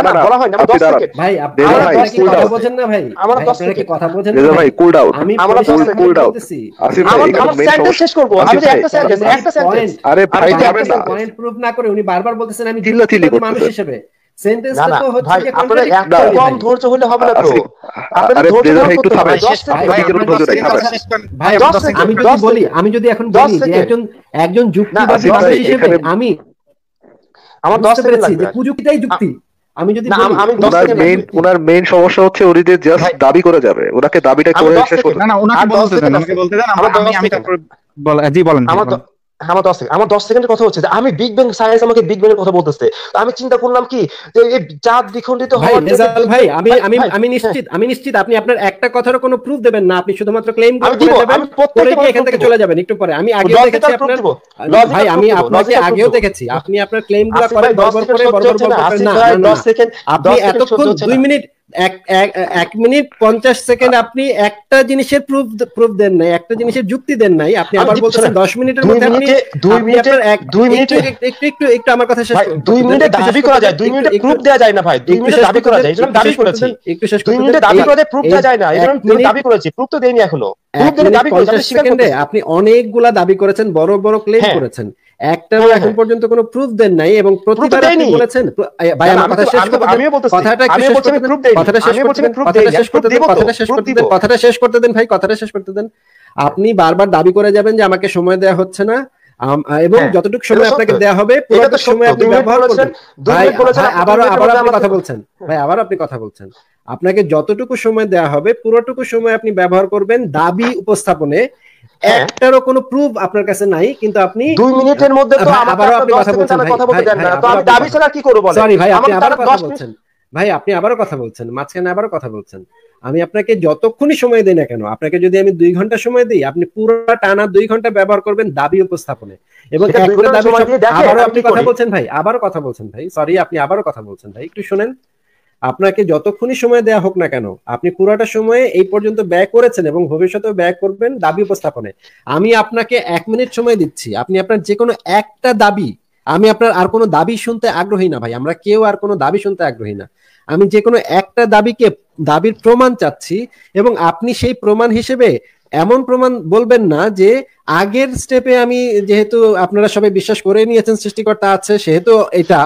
না বলা হয় না। 10 সেকেন্ড ভাই, আপনি কি কথা বোঝেন না ভাই? আমার 10 সেকেন্ড কথা বোঝেন না ভাই, কুল ডাউন। আমি কুল ডাউন আসিফ ভাই, আমার সেন্টেন্স শেষ করব। আমি একটা সেন্টেন্স আরে ভাই যাবেন না, পয়েন্ট প্রুফ না করে উনি বারবার বলতেছেন আমি চিল্লাচিল্লি মানুষ হিসেবে। সেন্টেন্সটা তো হচ্ছে যে আপনারা এত কম ধৈর্য হলে হবে না তো। আপনাদের ধৈর্য একটু থামেন। ভাই আমি যদি এখন বলি যে একজন যুক্তিবাদী মানুষ হিসেবে আমি আমার 10 সেকেন্ড লাগবে। যে প্রযুক্তিটাই যুক্তি। আমি যদি ওনার মেইন সমস্যা হচ্ছে উনি যে জাস্ট দাবি করে যাবে, ওনাকে দাবিটা করে শেষ করতে। না ওনাকে বলতে দেন, আমি তারপর জি বলেন। আমার 10 সেকেন্ডের কথা হচ্ছে যে আমি বিগ ব্যাং, সায়েন্স আমাকে বিগ ব্যাং এর কথা বলতেছে। আমি চিন্তা করলাম কি যে এই চাঁদ দ্বিখণ্ডিত হওয়ার ভাই আমি নিশ্চিত আপনি আপনার একটা কথারও কোনো প্রুফ দেবেন না, আপনি শুধুমাত্র ক্লেম করে যাবেন, পরে এখান থেকে চলে যাবেন একটু পরে। আমি আগে দেখেছি আপনার ভাই আমি আপনাকে আগেও দেখেছি, আপনি আপনার ক্লেমগুলো করেন বরবর করে না, আপনি এতক্ষণ 2 মিনিট 1 মিনিট 50 সেকেন্ড আপনি একটা জিনিসের প্রুফ দেন নাই, একটা জিনিসের যুক্তি দেন নাই। আপনি আবার বলতেছেন 10 মিনিটের মধ্যে আপনি 2 মিনিট একটু আমার কথা শেষ করুন। 2 মিনিটে দাবি করা যায়, 2 মিনিটে প্রুফ দেওয়া যায় না ভাই। 2 মিনিটে দাবি করা যায়, এটা দাবি করেছি। একটু শেষ 2 মিনিটে দাবি করা যায়, প্রুফ দেওয়া যায় না, এটা দাবি করেছি, প্রুফ তো দেইনি এখনো। প্রুফ দিলে দাবি করেছি, আপনি স্বীকার করতে। আপনি অনেকগুলা দাবি করেছেন, বড় বড় ক্লেম করেছেন, একটাও এখন পর্যন্ত কোনো প্রুফ দেন নাই, এবং প্রতিবার আপনি বলেছেন ভাই আমার কথা শেষ করতে দেন, কথাটা একটু শেষ করতে দেন, কথাটা শেষ করতে দেন ভাই, কথাটা শেষ করতে দেন। আপনি বারবার দাবি করে যাবেন যে আমাকে সময় দেওয়া হচ্ছে না, এবং যতটুকু সময় আপনাকে দেওয়া হবে পুরোটা সময় আপনি ব্যবহার করবেন। ভাই আবারও আপনি কথা বলছেন, ভাই আবারও আপনি কথা বলছেন। আপনাকে যতটুকু সময় দেওয়া হবে পুরোটুকু সময় আপনি ব্যবহার করবেন দাবি উপস্থাপনে। একটারও কোনো প্রুফ আপনার কাছে নাই, কিন্তু আপনি 2 মিনিটের মধ্যে তো আবারও আপনি কথা বলতে দেন না, তো আমি দাবি ছাড়া কি করব বলেন? সরি ভাই, আপনি আবারও কথা বলছেন, ভাই আপনি আবারও কথা বলছেন, মাঝখানে আবারও কথা বলছেন। আমি আপনাকে যতক্ষণই সময় দেই না কেন, আপনাকে যদি আমি 2 ঘন্টা সময় দিই, আপনি পুরো টানা 2 ঘন্টা ব্যবহার করবেন দাবি উপস্থাপনে, এবং একটা দাবি আবারও আপনি কথা বলছেন ভাই, আবারও কথা বলছেন ভাই, সরি আপনি আবারও কথা বলছেন ভাই, একটু শুনেন। আপনাকে যতক্ষণই সময় দেয়া হোক না কেন, আপনি পুরাটা সময়ে এই পর্যন্ত ব্যয় করেছেন এবং ভবিষ্যতেও ব্যয় করবেন দাবি উপস্থাপনে। আমি আপনাকে 1 মিনিট সময় দিচ্ছি, আপনি আপনার যে কোনো একটা দাবি, আমি আপনার আর কোনো দাবি শুনতে আগ্রহী না ভাই, আমরা কেউ আর কোনো দাবি শুনতে আগ্রহী না। আমি যে কোনো একটা দাবির প্রমাণ চাচ্ছি, এবং আপনি সেই প্রমাণ হিসেবে এমন প্রমাণ বলবেন না যে আগের স্টেপে আমি, যেহেতু আপনারা সবাই বিশ্বাস করে নিয়েছেন সৃষ্টিকর্তা আছে সেহেতু এটা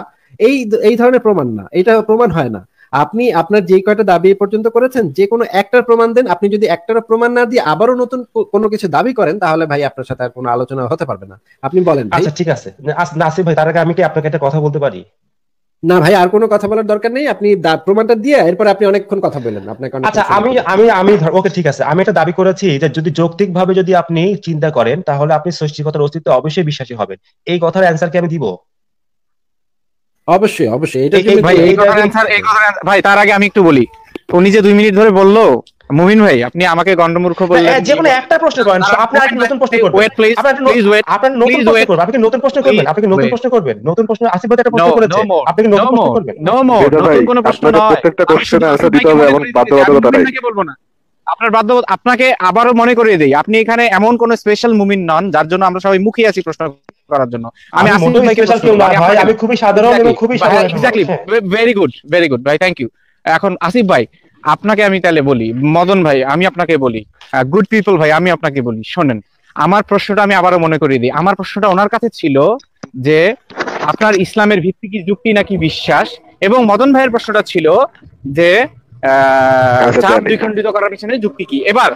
এই ধরনের প্রমাণ না, এটা প্রমাণ হয় না। আপনি আপনার যে কয়টা দাবি পর্যন্ত করেছেন যে কোনো একটার প্রমাণ দেন। আপনি যদি একটারও প্রমাণ না দিয়ে আবারও নতুন কোনো কিছু দাবি করেন, তাহলে ভাই আপনার সাথে আর কোনো আলোচনা হতে পারবে না। আপনি বলেন। আচ্ছা ঠিক আছে নাসির ভাই, তার আগে আমি কি আপনাকে একটা কথা বলতে পারি? না ভাই, আর কোনো কথা বলার দরকার নেই, আপনি প্রমাণটা দিয়ে এরপর আপনি অনেকক্ষণ কথা বলেন। আপনাকে আচ্ছা আমি ওকে ঠিক আছে, আমি একটা দাবি করেছি যে যদি যৌক্তিকভাবে যদি আপনি চিন্তা করেন তাহলে আপনি সৃষ্টিকর্তার অস্তিত্বে অবশ্যই বিশ্বাসী হবেন। এই কথার অ্যানসার কি আমি দিব? অবশ্যই অবশ্যই। ভাই তার আগে আমি একটু বলি, উনি যে 2 মিনিট ধরে বললো, মুমিন ভাই আপনি আমাকে গন্ডমূর্খ বললেন। যে কোনো একটা প্রশ্ন করেন, আপনি আর নতুন প্রশ্ন করবেন। ওয়েট প্লিজ, প্লিজ ওয়েট, আপনি নতুন প্রশ্ন করবেন, আপনি নতুন প্রশ্ন করবেন, আপনি নতুন প্রশ্ন করবেন, নতুন প্রশ্ন। আসিফ ভাই একটা প্রশ্ন করেছে, আপনি নতুন প্রশ্ন করবেন। নতুন কোনো প্রশ্ন নয়, প্রত্যেকটা কোশ্চেনে আনসার দিতে হবে, এমন বাধ্যবাধকতা নাই। বলবো না আপনাকে আবারও মনে করিয়ে দেই, আপনি এখানে এমন কোন স্পেশাল মুমিন নন যার জন্য আমরা সবাই মুখিয়ে আছি প্রশ্ন করার জন্য। আমি স্পেশাল কেউ না ভাই, আমি খুবই সাধারণ এবং খুবই সাধারণ। এক্স্যাক্টলি, ভেরি গুড ভাই, থ্যাংক ইউ। এখন আসিফ ভাই আপনাকে আমি তাহলে বলি, মদন ভাই আমি আপনাকে বলি, গুড পিপল ভাই আমি আপনাকে বলি, শোনেন আমার প্রশ্নটা আমি আবারও মনে করিয়ে দিই। আমার প্রশ্নটা ওনার কাছে ছিল যে আপনার ইসলামের ভিত্তি কি যুক্তি নাকি বিশ্বাস, এবং মদন ভাইয়ের প্রশ্নটা ছিল যে চাঁদ দ্বিখণ্ডিত করার পিছনে যুক্তি কি। এবার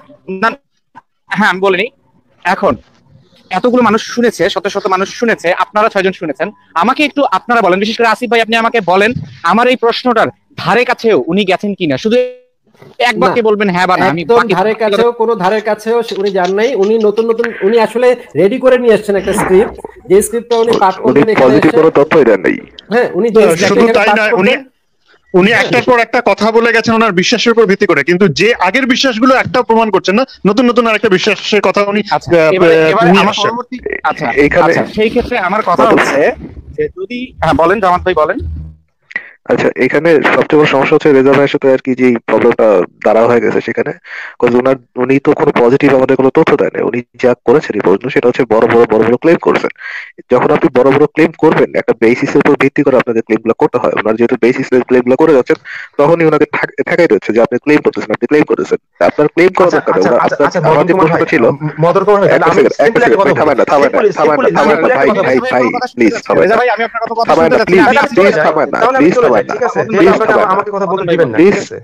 হ্যাঁ আমি বলিনি, এখন এতগুলো মানুষ শুনেছে, শত শত মানুষ শুনেছে, আপনারা 6 জন শুনেছেন, আমাকে একটু আপনারা বলেন, বিশেষ করে আসিফ ভাই আপনি আমাকে বলেন আমার এই প্রশ্নটার ধারে কাছেও উনি গেছেন কিনা, শুধু একবারকে বলবেন হ্যাঁ বা না। আমি ধারের কাছেও উনি যান নাই। উনি নতুন উনি আসলে রেডি করে নিয়ে আসছেন একটা স্ক্রিপ্ট, যে স্ক্রিপ্টটা উনি পাঠ করবেন, এখানে কোনো তথ্যই দেন নাই। হ্যাঁ উনি শুধু তাই না, উনি একটার পর একটা কথা বলে গেছেন ওনার বিশ্বাসের উপর ভিত্তি করে, কিন্তু যে আগের বিশ্বাসগুলো একটা প্রমাণ করছেন না, নতুন আরেকটা বিশ্বাসের কথা উনি নিয়ে আসছেন। আচ্ছা সেই ক্ষেত্রে আমার কথা হচ্ছে যে যদি বলেন জামাত ভাই বলেন। আচ্ছা এখানে সবচেয়ে বড় সমস্যা হচ্ছে রেজা ভাইয়ের সাথে আর কি যে প্রবলেমটা দাঁড়া হয়ে গেছে সেখানে, উনি তো কোনো পজিটিভ আমাদের কোনো তথ্য দেন না। উনি যা করেছেন এই পর্যন্ত সেটা হচ্ছে বড় বড় ক্লেম করছেন। যখন আপনি বড় বড় ক্লেম করবেন, একটা বেসিসের উপর ভিত্তি করে আপনাদের ক্লেমগুলো করতে হয়। ওনার যেহেতু বেসিসের ক্লেমগুলো করে যাচ্ছেন, তখনই ওনাকে ঠেকাই দিচ্ছে যে আপনি ক্লেম করতেছেন, আপনার ক্লেম করা দরকার। আমার যে প্রশ্নটা ছিল, থামেন না ভাই প্লিজ থামেন না,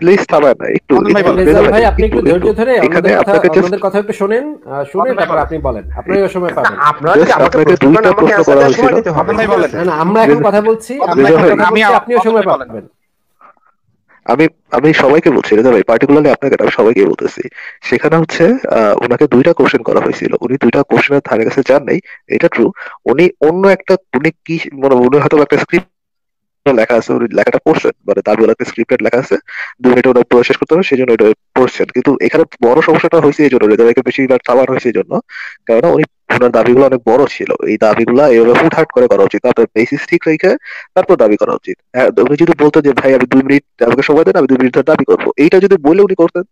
প্লিজ থামেন না একটু। ভাই আপনি একটু ধৈর্য ধরে আমাদের কথা একটু শুনেন, শুনে তারপর আপনি বলেন, আপনারও সময় পাবেন। আপনাকে দুইটা প্রশ্ন করা হয়েছিল, না আমরা এখন কথা বলছি, আপনিও সময় পাবেন। আমি সবাইকে বলছি রেজা ভাই, পার্টিকুলারলি আপনাকে, আমি সবাইকে বলতেছি। সেখানে হচ্ছে ওনাকে 2টা কোশ্চেন করা হয়েছিল, উনি 2টা কোশ্চেনের ধারে কাছে যান নাই, এটা ট্রু। উনি অন্য একটা, উনি কি মানে উনি হয়তো একটা স্ক্রিপ্ট লেখা আছে, উনি লেখাটা পড়ছেন, মানে দাবিওয়ালা একটা স্ক্রিপ্টেড লেখা আছে, 2 মিনিটে ওটা পুরো শেষ করতে হবে, সেই জন্য এটা পড়ছেন। কিন্তু এখানে বড় সমস্যাটা হয়েছে এই জন্য, রেজা ভাইকে বেশি থামানো হয়েছে এই জন্য, কারণ উনি ওনার দাবিগুলো অনেক বড় ছিল, এই দাবিগুলা এইভাবে হুটহাট করে করা উচিত, আপনার বেসিস ঠিক রেখে তারপর দাবি করা উচিত। উনি যদি বলতেন যে ভাই আমি 2 মিনিট আমাকে সময় দেন, আমি 2 মিনিট ধরে দাবি করবো, এইটা যদি বলে উনি করতেন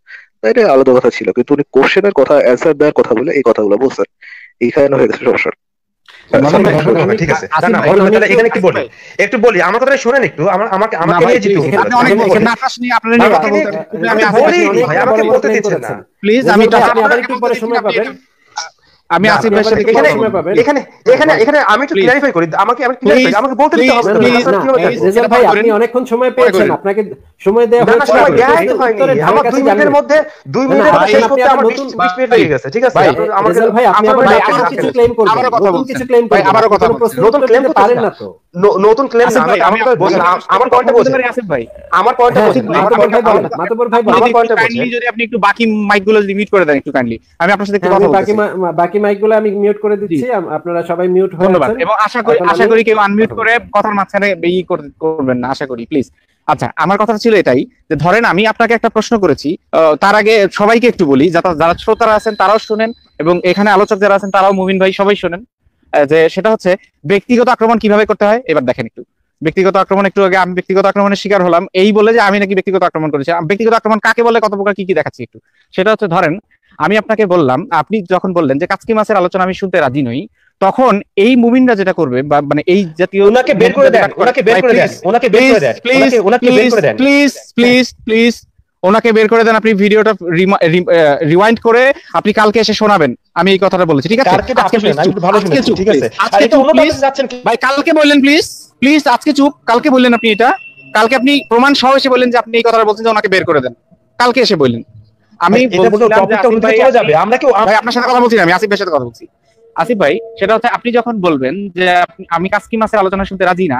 তাহলে আলাদা কথা ছিল, কিন্তু উনি কোশ্চেনের কথা অ্যান্সার দেওয়ার কথা বলে এই কথাগুলো বলছেন, এইখানে হয়ে গেছে সমস্যা। মদন ভাই শুনুন, ঠিক আছে, না না মদন ভাই, তাহলে এখানে একটু বলি আমার কথাটা শোনেন একটু, আমাকে নিয়ে যেতে হবে। আপনি অনেক বলছেন, আকাশ নিয়ে আপনারা নিয়ে কথা বলতে, আমি বলি ভাই, আমাকে বলতে দিচ্ছেন না প্লিজ। আমি আবার একটু পরে সময় পাবেন, আমি আসিফ ভাইয়ের সাথে এখানে আমি একটু ক্লারিফাই করি, আমাকে বলতে দিতে হবে না। রেজাল ভাই আপনি অনেকক্ষণ সময় পেয়েছেন, আপনাকে সময় দেওয়া হয়েছে, আমার 2 মিনিটের মধ্যে 2 মিনিটের মধ্যে শেষ করতে আমার 20 মিনিট লেগে গেছে, ঠিক আছে? রেজাল ভাই আপনি আবার কিছু ক্লেম করবেন, নতুন কিছু ক্লেম করবেন, আবারো কথা বলছেন, নতুন ক্লেম পারেন না তো, নতুন ক্লেম না, আমি বলছি আমার পয়েন্টটা বলছি আসিফ ভাই, আমার পয়েন্টটা বলছি মাতবর ভাই আমার পয়েন্টটা কাইন্ডলি যদি আপনি একটু বাকি মাইকগুলো মিউট করে দেন একটু কাইন্ডলি, আমি আপনার সাথে একটু কথা বলছি। বাকি মাইকগুলো আমি মিউট করে দিচ্ছি, আপনারা সবাই মিউট হয়ে আছেন, এবং আশা করি কেউ আনমিউট করে কথার মাঝখানে করবেন না, আশা করি প্লিজ। আচ্ছা, আমার কথা ছিল এটাই যে ধরেন আমি আপনাকে একটা প্রশ্ন করেছি, তার আগে সবাইকে একটু বলি, যারা শ্রোতারা আছেন তারাও শুনেন, এবং এখানে আলোচক যারা আছেন তারাও, মুমিন ভাই সবাই শুনেন, যে সেটা হচ্ছে ব্যক্তিগত আক্রমণ কিভাবে করতে হয়। এবার দেখেন একটু ব্যক্তিগত আক্রমণ, একটু আগে আমি ব্যক্তিগত আক্রমণের শিকার হলাম এই বলে যে আমি নাকি ব্যক্তিগত আক্রমণ করেছি। ব্যক্তিগত আক্রমণ কাকে বলে, কত প্রকার, কি কি দেখাচ্ছি একটু। সেটা হচ্ছে ধরেন আমি আপনাকে বললাম, আপনি যখন বললেন যে কাচকি মাছের আলোচনা আমি শুনতে রাজি নই, তখন এই মুমিনরা যেটা করবে, মানে এই জাতীয়, ওনাকে বের করে দেন, ওনাকে বের করে দেন, ওনাকে বের করে দেন, ওনাকে বের করে দেন, প্লিজ প্লিজ প্লিজ, ওনাকে বের করে দেন। আপনি ভিডিওটা রিওয়াইন্ড করে আপনি কালকে এসে শোনাবেন আমি এই কথাটা বলেছি, ঠিক আছে? আজকে ভালো শুনেছি, ঠিক আছে? আজকে তো অন্য পাশে যাচ্ছেন ভাই, কালকে বললেন প্লিজ প্লিজ, আজকে চুপ, কালকে বললেন আপনি এটা, কালকে আপনি প্রমাণ সহ এসে বললেন যে আপনি এই কথাটা বলছেন যে ওনাকে বের করে দেন, কালকে এসে বললেন। আমি আমরা কি ভাই আপনার সাথে কথা বলছি না, আমি আসিফ ভাইয়ের সাথে কথা বলছি। আসিফ ভাই, সেটা হচ্ছে আপনি যখন বলবেন যে আমি কাচকি মাছের আলোচনা শুনতে রাজি না,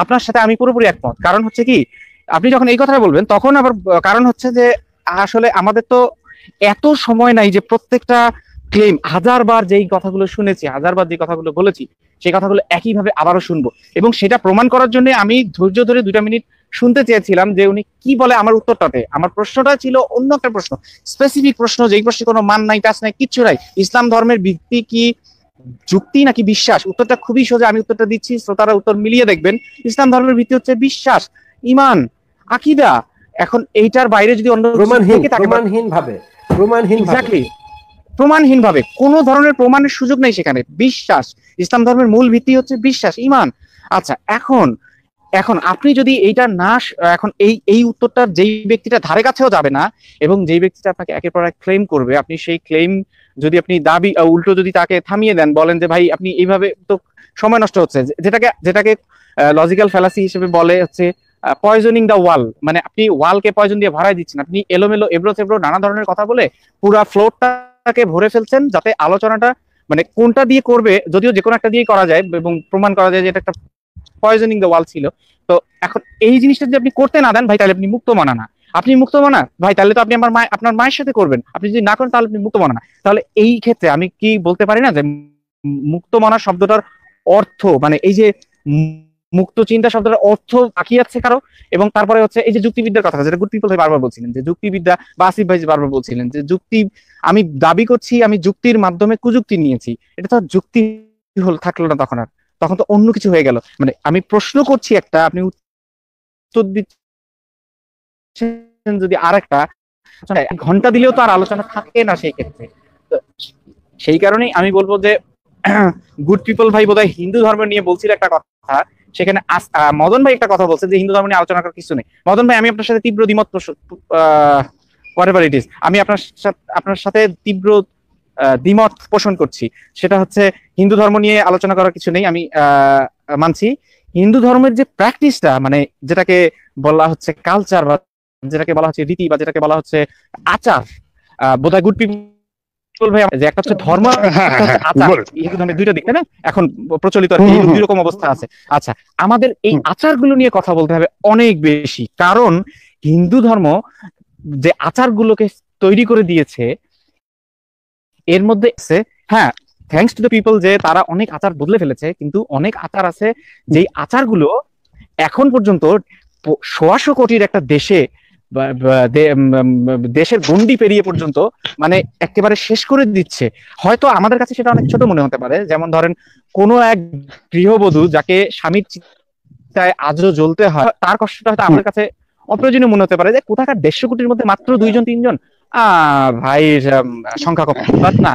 আপনার সাথে আমি পুরোপুরি একমত। কারণ হচ্ছে কি, আপনি যখন এই কথাটা বলবেন তখন আবার কারণ হচ্ছে যে আসলে আমাদের তো এত সময় নাই যে প্রত্যেকটা ক্লেম হাজারবার যেই কথাগুলো শুনেছি, হাজারবার যে কথাগুলো বলেছি, সেই কথাগুলো একইভাবে আবারও শুনবো, এবং সেটা প্রমাণ করার জন্য আমি ধৈর্য ধরে 2টা মিনিট শুনতে চেয়েছিলাম যে উনি কি বলে আমার উত্তরটাতে। আমার প্রশ্নটা ছিল অন্য একটা প্রশ্ন, স্পেসিফিক প্রশ্ন, যেই প্রশ্নে কোনো মান নাই, টাচ নাই, কিচ্ছু নাই। ইসলাম ধর্মের ভিত্তি কি যুক্তি নাকি বিশ্বাস? উত্তরটা খুবই সোজা, আমি উত্তরটা দিচ্ছি, শ্রোতারা উত্তর মিলিয়ে দেখবেন। ইসলাম ধর্মের ভিত্তি হচ্ছে বিশ্বাস, ইমান, আকীদা। এখন এইটার বাইরে যদি অন্য প্রমাণহীন ভাবে কোনো ধরনের প্রমাণের সুযোগ নেই সেখানে, বিশ্বাস। ইসলাম ধর্মের মূল ভিত্তি হচ্ছে বিশ্বাস, ইমান। আচ্ছা, এখন আপনি যদি এইটা না, এখন এই উত্তরটার যেই ব্যক্তিটা ধারে কাছেও যাবে না, এবং যেই ব্যক্তিটা আপনাকে একের পর এক ক্লেম করবে, আপনি সেই ক্লেম যদি আপনি দাবি উল্টো যদি তাকে থামিয়ে দেন, বলেন যে ভাই আপনি এইভাবে তো সময় নষ্ট হচ্ছে, যেটাকে লজিক্যাল ফ্যালাসি হিসেবে বলে হচ্ছে পয়জনিং দ্য ওয়াল, মানে আপনি ওয়ালকে পয়জন দিয়ে ভরাই দিচ্ছেন, আপনি এলোমেলো এবড়ো থেবড়ো নানা ধরনের কথা বলে পুরা ফ্লোরটাকে ভরে ফেলছেন, যাতে আলোচনাটা মানে কোনটা দিয়ে করবে, যদিও যে কোনো একটা দিয়ে করা যায় এবং প্রমাণ করা যায় যে এটা একটা পয়জনিং দ্য ওয়াল ছিল। তো এখন এই জিনিসটা যদি আপনি করতে না দেন ভাই, তাহলে আপনি মুক্ত মানা না। আপনি মুক্ত মানা ভাই, তাহলে তো আপনি আপনার মায়ের সাথে করবেন। আপনি যদি না করেন তাহলে আপনি মুক্ত মানা না। তাহলে এই ক্ষেত্রে আমি কি বলতে পারি না যে মুক্ত মানা শব্দটার অর্থ, মানে এই যে মুক্ত চিন্তা শব্দটার অর্থ বাকি আছে কারো? এবং তারপরে হচ্ছে এই যে যুক্তিবিদ্যার কথা, যেটা গুড পিপল ভাই বারবার বলছিলেন, যে যুক্তিবিদ্যা, বা আসিফ ভাই বারবার বলছিলেন যে যুক্তি, আমি দাবি করছি আমি যুক্তির মাধ্যমে কুযুক্তি নিয়েছি, এটা তো যুক্তি থাকলো না, তখন তো অন্য কিছু হয়ে গেল। মানে আমি প্রশ্ন করছি একটা, আপনি উত্তর দিচ্ছেন যদি আরেকটা, ঘন্টা দিলেও তো আর আলোচনা থাকে না সেই ক্ষেত্রে। সেই কারণেই আমি বলবো যে গুড পিপল ভাই বোধহয় হিন্দু ধর্ম নিয়ে বলছিল একটা কথা, সেখানে মদন ভাই একটা কথা বলছে যে হিন্দু ধর্ম নিয়ে আলোচনা করার কিছু নেই। মদন ভাই, আমি আপনার সাথে তীব্র দ্বিমত, আমি আপনার সাথে তীব্র দ্বিমত পোষণ করছি। সেটা হচ্ছে হিন্দু ধর্ম নিয়ে আলোচনা করার কিছু নেই, আমি মানছি। হিন্দু ধর্মের যে প্র্যাকটিসটা, মানে যেটাকে বলা হচ্ছে কালচার, বা যেটাকে বলা হচ্ছে রীতি, বা যেটাকে বলা হচ্ছে আচার, বোধহয় গুড পিপল ভাই যে একটা হচ্ছে ধর্ম, হিন্দু ধর্মের 2টা দিক, তাই না? এখন প্রচলিত আর কি 2 রকম অবস্থা আছে। আচ্ছা, আমাদের এই আচারগুলো নিয়ে কথা বলতে হবে অনেক বেশি, কারণ হিন্দু ধর্ম যে আচারগুলোকে তৈরি করে দিয়েছে এর মধ্যে আছে, হ্যাঁ, থ্যাঙ্কস টু দ্য পিপল যে তারা অনেক আচার বদলে ফেলেছে, কিন্তু অনেক আচার আছে যেই আচারগুলো এখন পর্যন্ত 100 কোটির একটা দেশে দেশের গণ্ডি পেরিয়ে পর্যন্ত মানে একেবারে শেষ করে দিচ্ছে। হয়তো আমাদের কাছে সেটা অনেক ছোট মনে হতে পারে, যেমন ধরেন কোনো এক গৃহবধূ যাকে স্বামীর চিতায় আজও জ্বলতে হয়, তার কষ্টটা হয়তো আমাদের কাছে অপ্রয়োজনীয় মনে হতে পারে, যে কোথাকার 150 কোটির মধ্যে মাত্র 2-3 জন ভাই সংখ্যা কম, বাট না,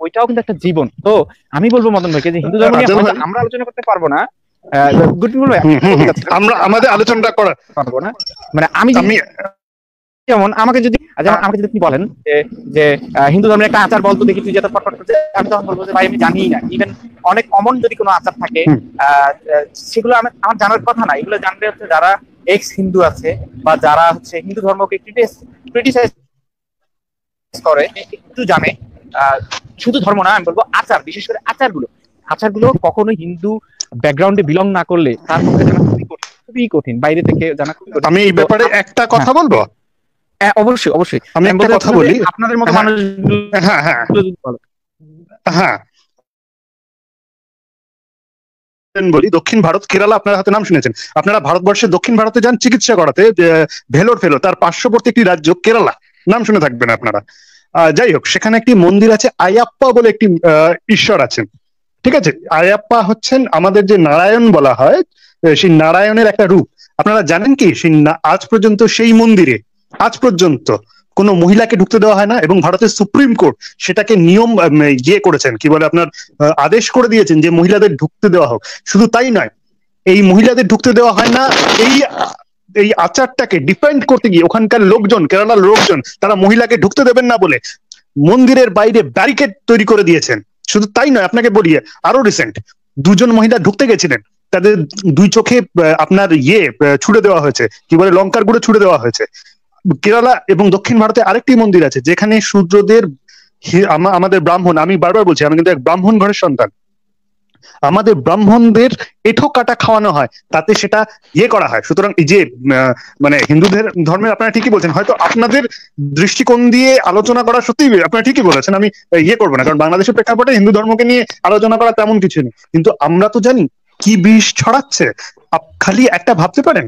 ওইটাও কিন্তু একটা জীবন। তো আমি বলবো মদন ভাইকে যে হিন্দু ধর্ম নিয়ে হয়তো আমরা আলোচনা করতে পারবো না, আমরা আমাদের আলোচনাটা করা পারবো না, মানে আমি যেমন আমাকে যদি আপনি বলেন যে হিন্দু ধর্মের একটা আচার বলতো দেখি তুই যেটা ফটফট করছে, আমি তখন বলবো যে ভাই আমি জানি না। ইভেন অনেক কমন যদি কোনো আচার থাকে সেগুলো আমার জানার কথা না, এগুলো জানতে হচ্ছে যারা এক্স হিন্দু আছে বা যারা হচ্ছে হিন্দু ধর্মকে ক্রিটিসাইজ করে, একটু জানে। শুধু ধর্ম না, আমি বলবো আচার, বিশেষ করে আচারগুলো কখনো হিন্দু ব্যাকগ্রাউন্ডে বিলং না করলে তার পক্ষে জানা খুবই কঠিন, বাইরে থেকে জানা খুবই কঠিন। আমি এই ব্যাপারে একটা কথা বলবো। অবশ্যই আমি একটা কথা বলি, আপনাদের মতো মানুষ। হ্যাঁ বলি, দক্ষিণ ভারত, কেরালা আপনার হাতে নাম শুনেছেন। আপনারা ভারতবর্ষের দক্ষিণ ভারতে যান চিকিৎসা করাতে, ভেলোর তার পার্শ্ববর্তী একটি রাজ্য কেরালা, নাম শুনে থাকবেন আপনারা। যাই হোক, সেখানে একটি মন্দির আছে, আয়াপ্পা বলে একটি ঈশ্বর আছেন, ঠিক আছে? আয়াপ্পা হচ্ছেন আমাদের যে নারায়ণ বলা হয়, সেই নারায়ণের একটা রূপ। আপনারা জানেন কি আজ পর্যন্ত সেই মন্দিরে আজ পর্যন্ত কোনো মহিলাকে ঢুকতে দেওয়া হয় না, এবং ভারতের সুপ্রিম কোর্ট সেটাকে নিয়ম করেছেন, কি বলে আপনার আদেশ করে দিয়েছেন যে মহিলাদের ঢুকতে দেওয়া হোক। শুধু তাই নয়, এই মহিলাদের ঢুকতে দেওয়া হয় না এই আচারটাকে ডিফেন্ড করতে গিয়ে ওখানকার লোকজন, কেরালার লোকজন, তারা মহিলাকে ঢুকতে দেবেন না বলে মন্দিরের বাইরে ব্যারিকেড তৈরি করে দিয়েছেন। শুধু তাই নয়, আপনাকে বলি আরো রিসেন্ট 2 জন মহিলা ঢুকতে গেছিলেন, তাদের 2 চোখে আপনার ছুড়ে দেওয়া হয়েছে, কি বলে লঙ্কার গুঁড়ো ছুড়ে দেওয়া হয়েছে। কেরালা এবং দক্ষিণ ভারতে আরেকটি মন্দির আছে যেখানে শূদ্রদের, আমাদের ব্রাহ্মণ, আমি বারবার বলছি আমি কিন্তু এক ব্রাহ্মণ ঘরের সন্তান, আমাদের ব্রাহ্মণদের এঁঠো কাটা খাওয়ানো হয়, তাতে সেটা করা হয়। সুতরাং এই যে মানে হিন্দুদের ধর্মের, আপনারা ঠিকই বলছেন, হয়তো আপনাদের দৃষ্টিকোণ দিয়ে আলোচনা করা সত্যি আপনারা ঠিকই বলেছেন, আমি করবো না, কারণ বাংলাদেশের প্রেক্ষাপটে হিন্দু ধর্মকে নিয়ে আলোচনা করা তেমন কিছু নেই। কিন্তু আমরা তো জানি কি বিষ ছড়াচ্ছে। খালি একটা ভাবতে পারেন,